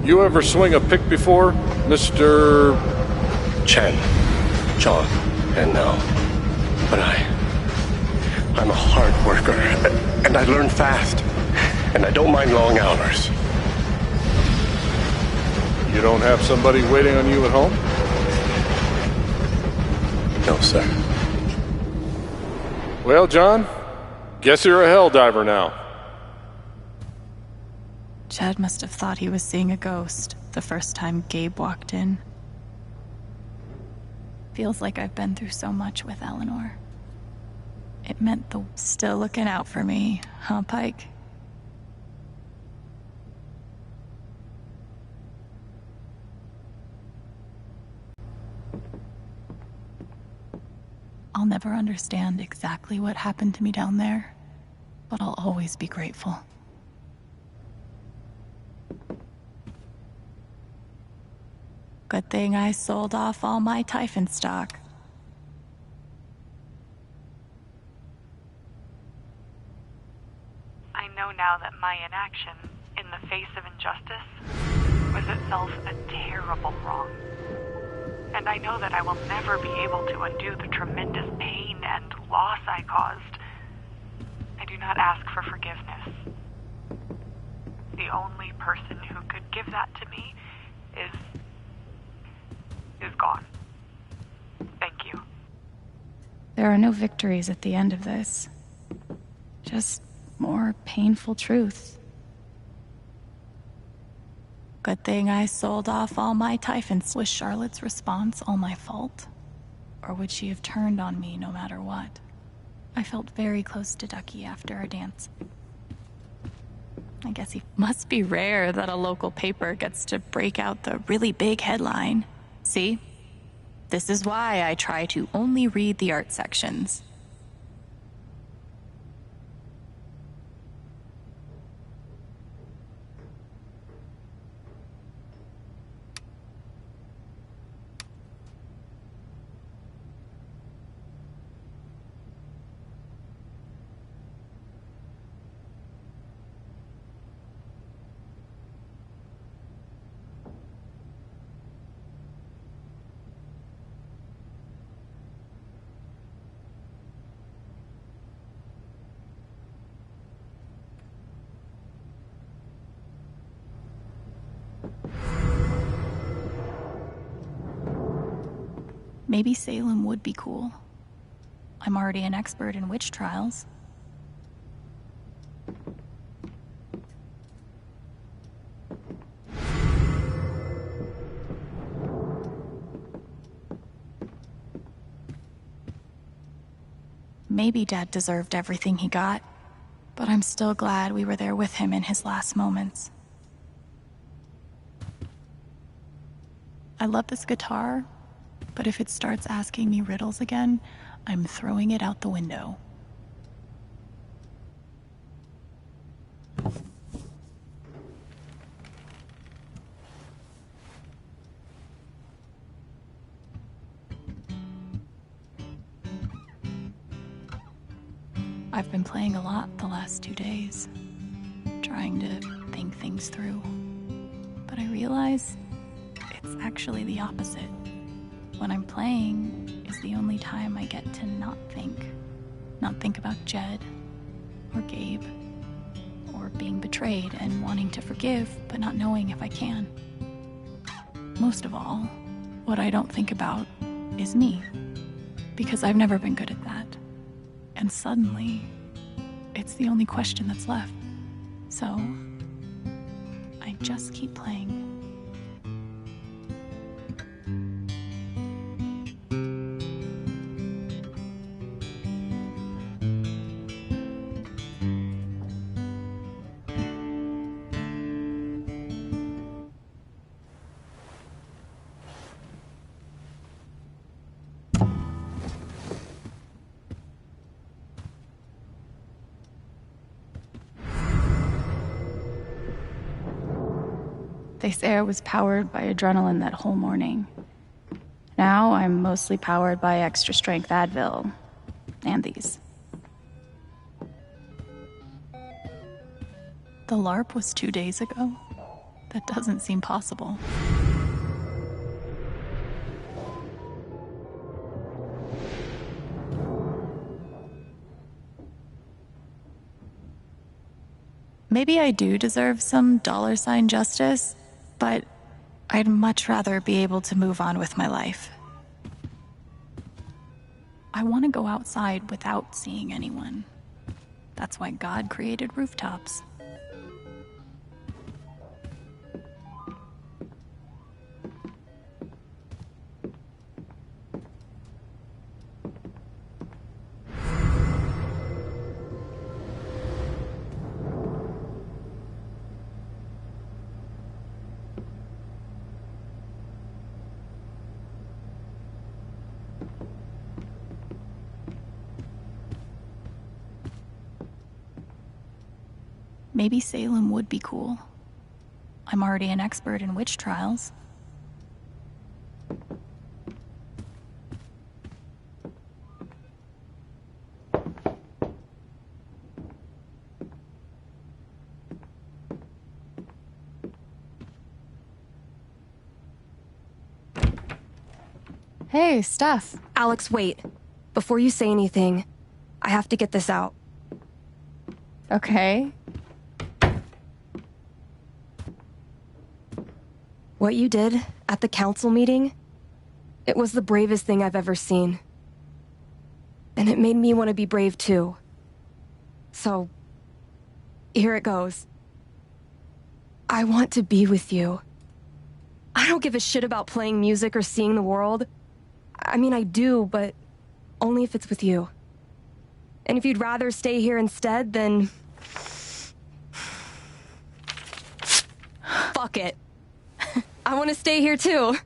You ever swing a pick before, Mr.
Chen, John, and now. But I'm a hard worker, and I learn fast, and I don't mind long hours.
You don't have somebody waiting on you at home?
No, sir.
Well, John, guess you're a hell diver now.
Chad must have thought he was seeing a ghost the first time Gabe walked in. Feels like I've been through so much with Eleanor. It meant the still looking out for me, huh, Pike? I'll never understand exactly what happened to me down there, but I'll always be grateful. Good thing I sold off all my Typhon stock.
I know now that my inaction, in the face of injustice, was itself a terrible wrong. And I know that I will never be able to undo the tremendous pain and loss I caused. I do not ask for forgiveness. The only person who could give that to me is gone. Thank you.
There are no victories at the end of this. Just more painful truth. Good thing I sold off all my Typhons. Was Charlotte's response all my fault? Or would she have turned on me no matter what? I felt very close to Ducky after our dance. I guess he must be rare that a local paper gets to break out the really big headline. See? This is why I try to only read the art sections. Maybe Salem would be cool. I'm already an expert in witch trials. Maybe Dad deserved everything he got, but I'm still glad we were there with him in his last moments. I love this guitar, but if it starts asking me riddles again, I'm throwing it out the window. I've been playing a lot the last 2 days, trying to think things through. But I realize it's actually the opposite. When I'm playing is the only time I get to not think about Jed or Gabe or being betrayed and wanting to forgive but not knowing if I can. Most of all, what I don't think about is me, because I've never been good at that. And suddenly, it's the only question that's left. So, I just keep playing. They say I was powered by adrenaline that whole morning. Now I'm mostly powered by extra strength Advil. And these. The LARP was 2 days ago. That doesn't seem possible. Maybe I do deserve some $ justice, but I'd much rather be able to move on with my life. I want to go outside without seeing anyone. That's why God created rooftops. Maybe Salem would be cool. I'm already an expert in witch trials.
Hey, Steph. Alex, wait. Before you say anything, I have to get this out.
Okay.
What you did at the council meeting, it was the bravest thing I've ever seen. And it made me want to be brave too. So, here it goes. I want to be with you. I don't give a shit about playing music or seeing the world. I mean, I do, but only if it's with you. And if you'd rather stay here instead, then... fuck it. I want to stay here too.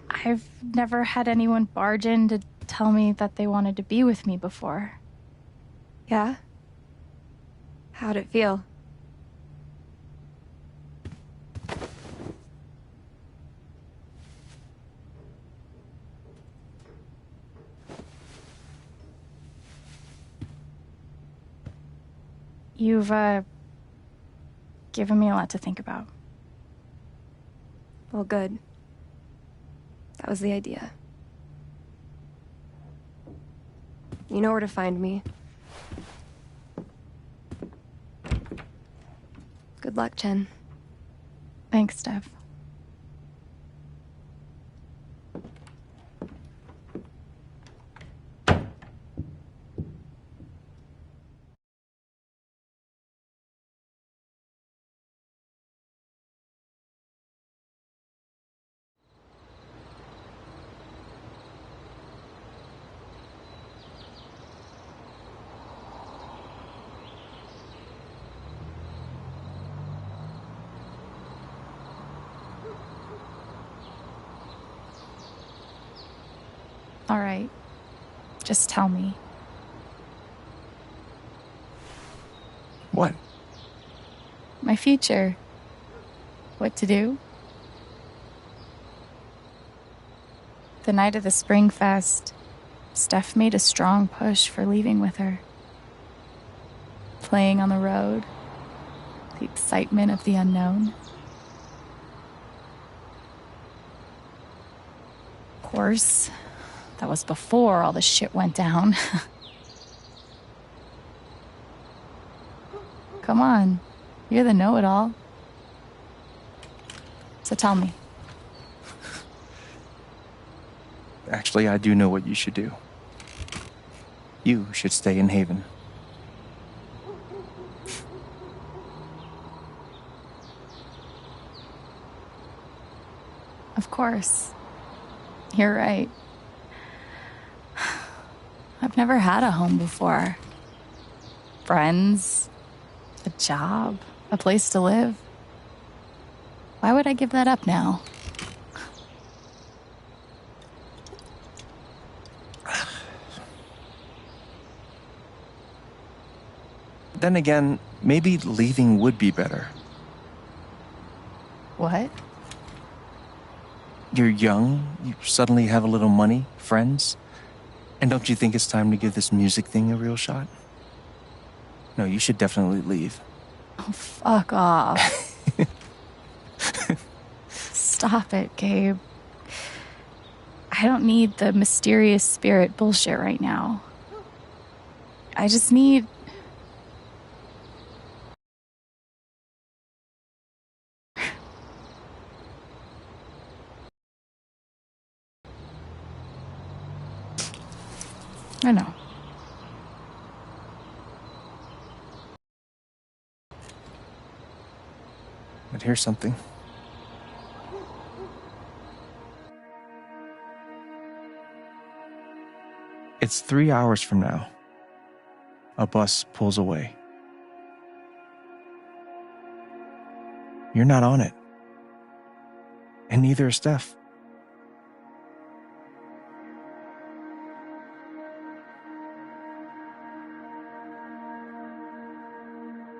I've never had anyone barge in to tell me that they wanted to be with me before.
Yeah? How'd it feel?
You've, given me a lot to think about.
Well, good. That was the idea. You know where to find me. Good luck, Chen.
Thanks, Steph. All right. Just tell me.
What?
My future. What to do? The night of the Spring Fest, Steph made a strong push for leaving with her. Playing on the road. The excitement of the unknown. Of course, that was before all the shit went down. Come on, you're the know-it-all. So tell me.
Actually, I do know what you should do. You should stay in Haven.
Of course. You're right. I've never had a home before. Friends, a job, a place to live. Why would I give that up now?
Then again, maybe leaving would be better.
What?
You're young, you suddenly have a little money, friends. And don't you think it's time to give this music thing a real shot? No, you should definitely leave.
Oh, fuck off. Stop it, Gabe. I don't need the mysterious spirit bullshit right now. I just need... I know.
But here's something. It's 3 hours from now. A bus pulls away. You're not on it. And neither is Steph.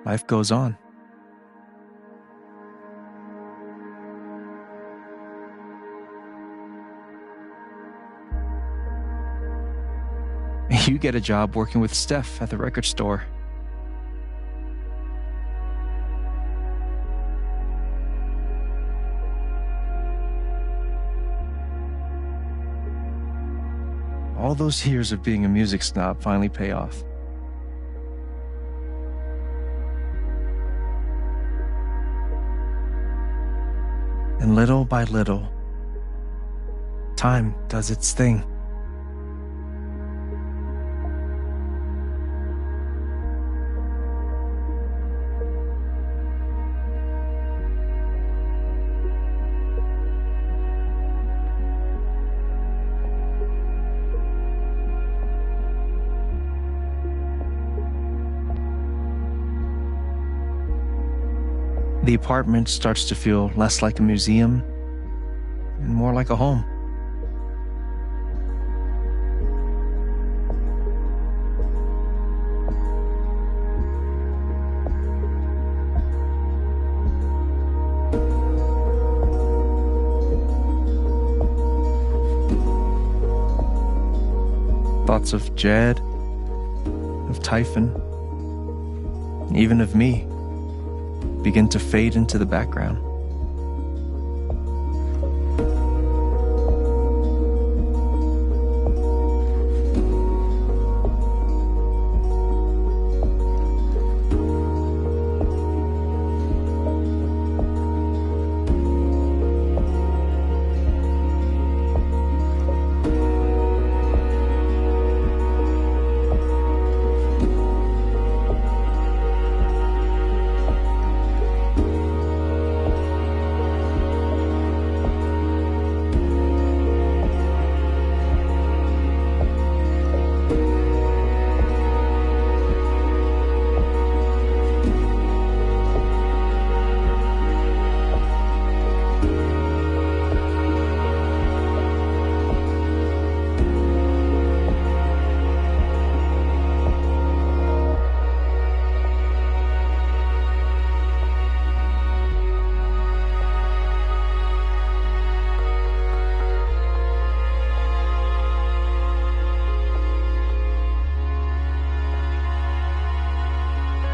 Life goes on. You get a job working with Steph at the record store. All those years of being a music snob finally pay off. And little by little, time does its thing. The apartment starts to feel less like a museum and more like a home. Thoughts of Jed, of Typhon, and even of me begin to fade into the background.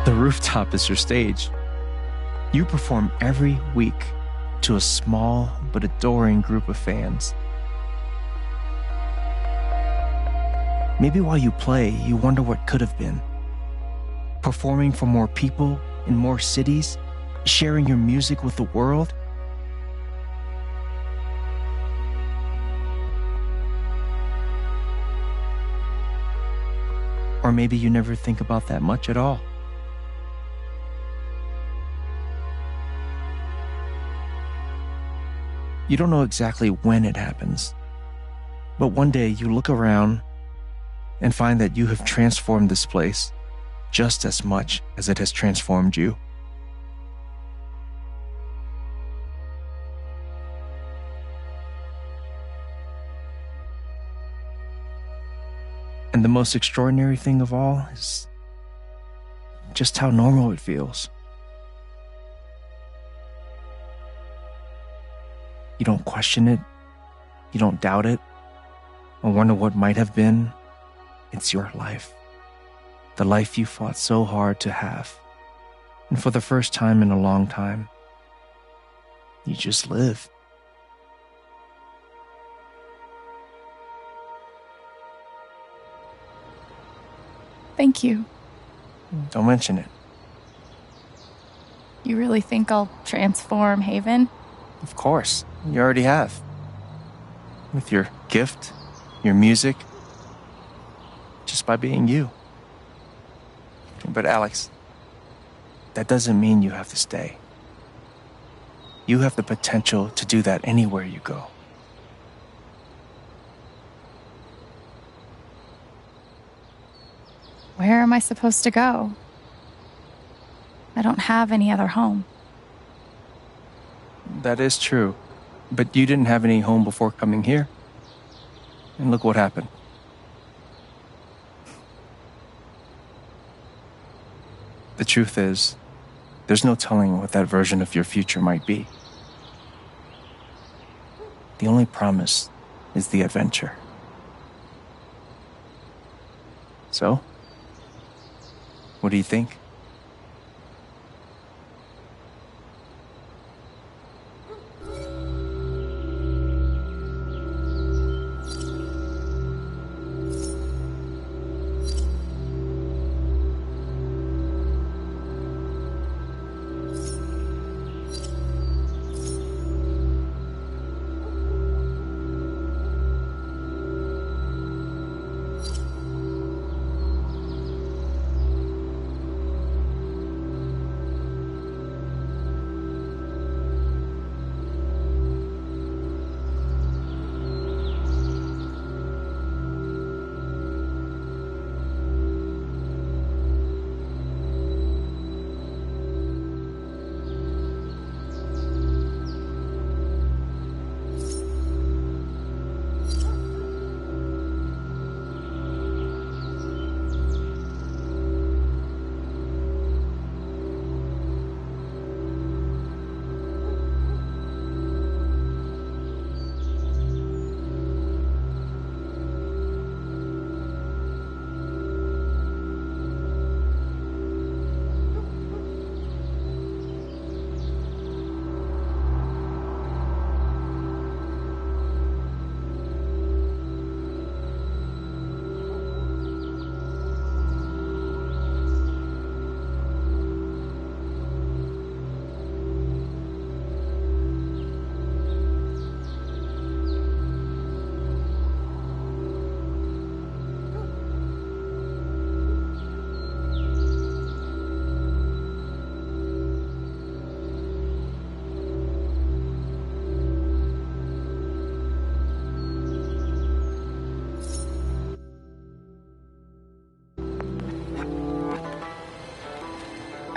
The rooftop is your stage. You perform every week to a small but adoring group of fans. Maybe while you play, you wonder what could have been. Performing for more people in more cities, sharing your music with the world. Or maybe you never think about that much at all. You don't know exactly when it happens, but one day you look around and find that you have transformed this place just as much as it has transformed you. And the most extraordinary thing of all is just how normal it feels. You don't question it, you don't doubt it, or wonder what might have been It's your life. The life you fought so hard to have. And for the first time in a long time, you just live.
Thank you.
Don't mention it.
You really think I'll transform Haven?
Of course, you already have. With your gift, your music, just by being you. But Alex, that doesn't mean you have to stay. You have the potential to do that anywhere you go.
Where am I supposed to go? I don't have any other home.
That is true. But you didn't have any home before coming here. And look what happened. The truth is, there's no telling what that version of your future might be. The only promise is the adventure. So, what do you think?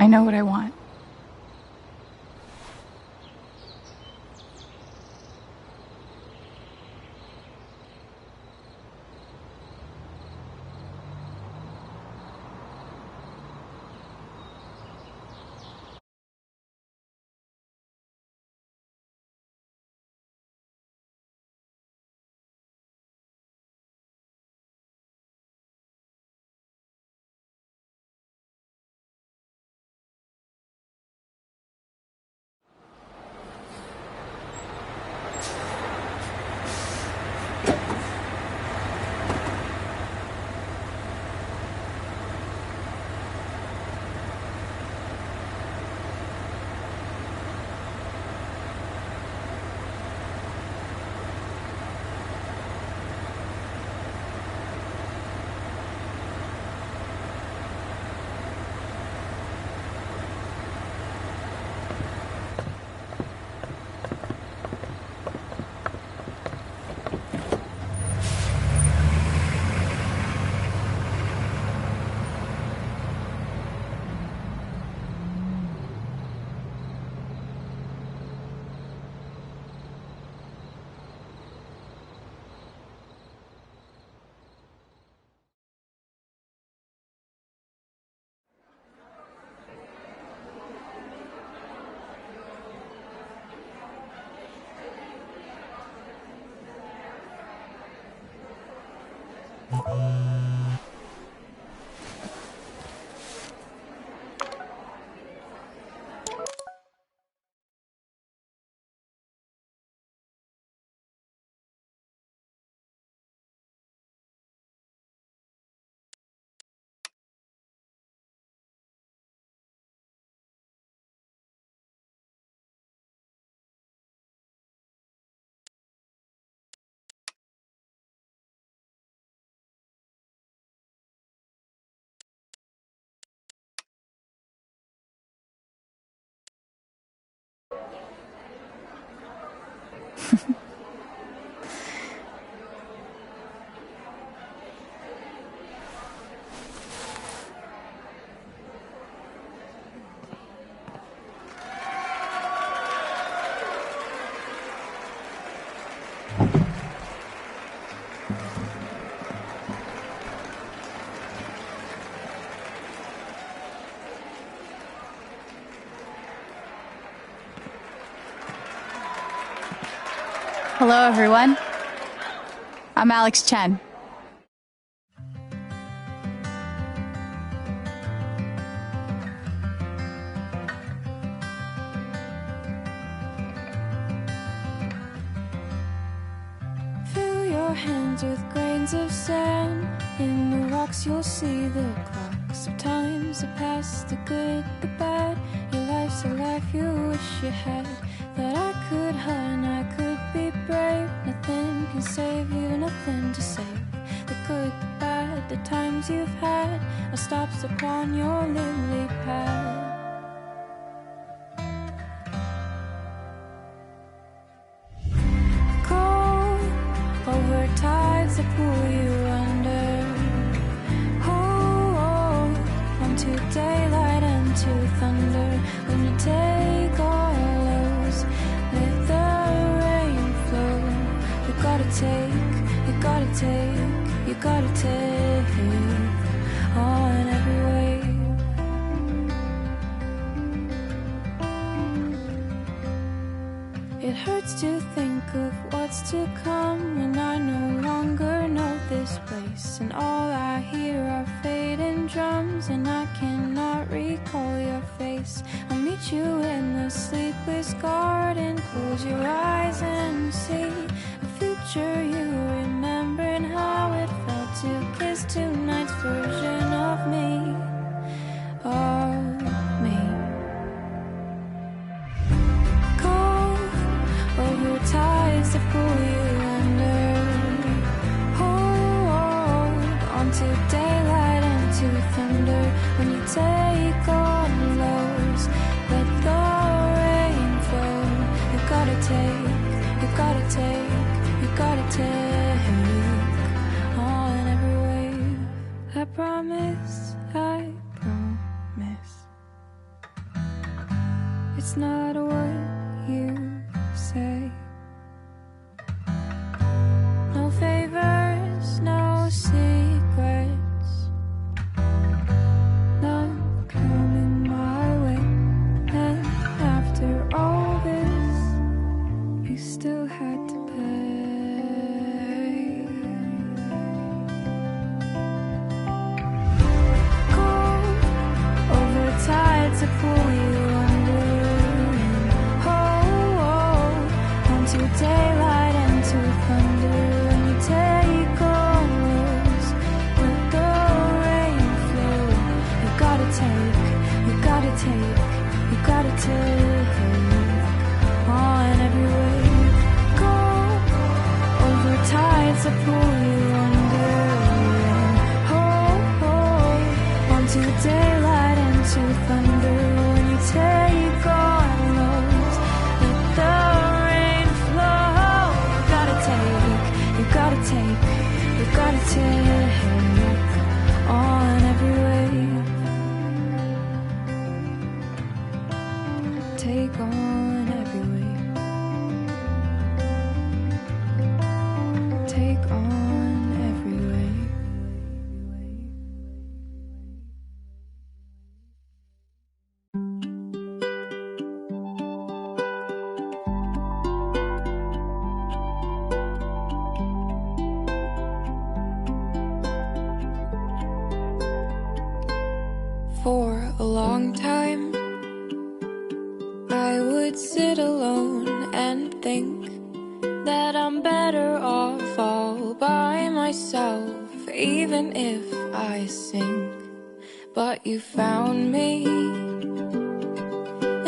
I know what I want. Hello, everyone. I'm Alex Chen.
Fill your hands with grains of sand. In the rocks you'll see the clocks of times the past, the good, the bad. Your life's a life you wish you had. That I could hide, I could be brave. Nothing can save you, nothing to save. The good, the bad, the times you've had are stops upon your lily pad. Over tides that pull you under. Hold onto daylight and to thunder. When you take all lows, let the rain flow. You gotta take, you gotta take, you gotta take on every wave. It hurts to think of what's to come when I no longer know this place. And all I hear are fading drums, and I cannot recall your face. I'll meet you in the sleepless garden. Close your eyes and see a future you remember, and how it felt to kiss tonight's version of me. Of me. Over tides that pull you under. Hold onto daylight and to thunder. When you take on lows, let the rain flow. You gotta take, you gotta take, you gotta take on every wave. I promise, I promise. It's not what you say. No favors, no secrets. None coming my way. And after all this, you still had to pay. Cold over tides that pull you under. To daylight and to thunder. When you take on lows, let the rain flow. You gotta take, you gotta take, you gotta take on every wave. Go over tides that pull you under. Hold onto daylight and to thunder. When you take on lows, let the you gotta take, you gotta take on every wave. Take on every wave. Take on every wave. For a long time, I would sit alone and think that I'm better off all by myself, even if I sink. But you found me,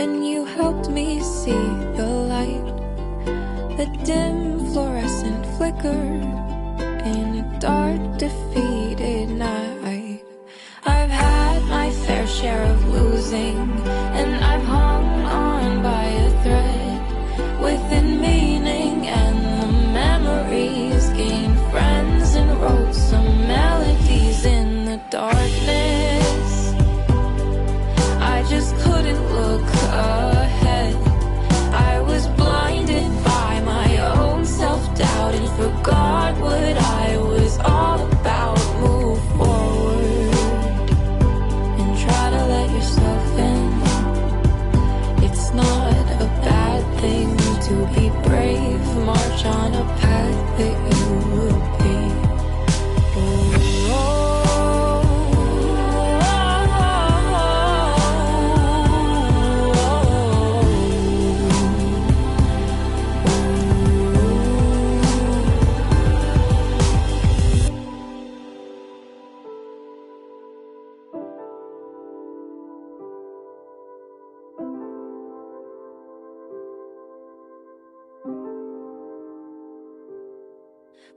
and you helped me see the light, the dim fluorescent flicker in a dark, defeated night. I've had my fair share of losing, and I've hung on by a thread within meaning, and the memories gained friends and wrote some melodies in the darkness. I just couldn't look ahead. I was blinded by my own self-doubt and forgot what I was all about. Move forward and try to let yourself in. It's not a bad thing to be brave. March on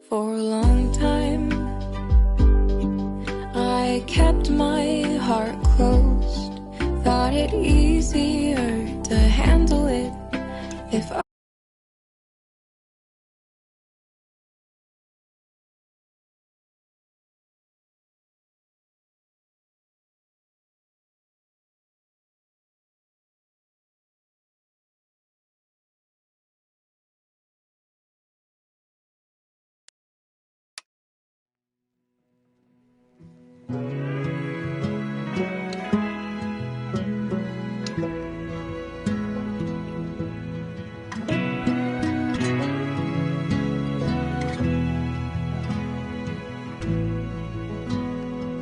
For a long time, I kept my heart closed. Thought it easier to handle it if I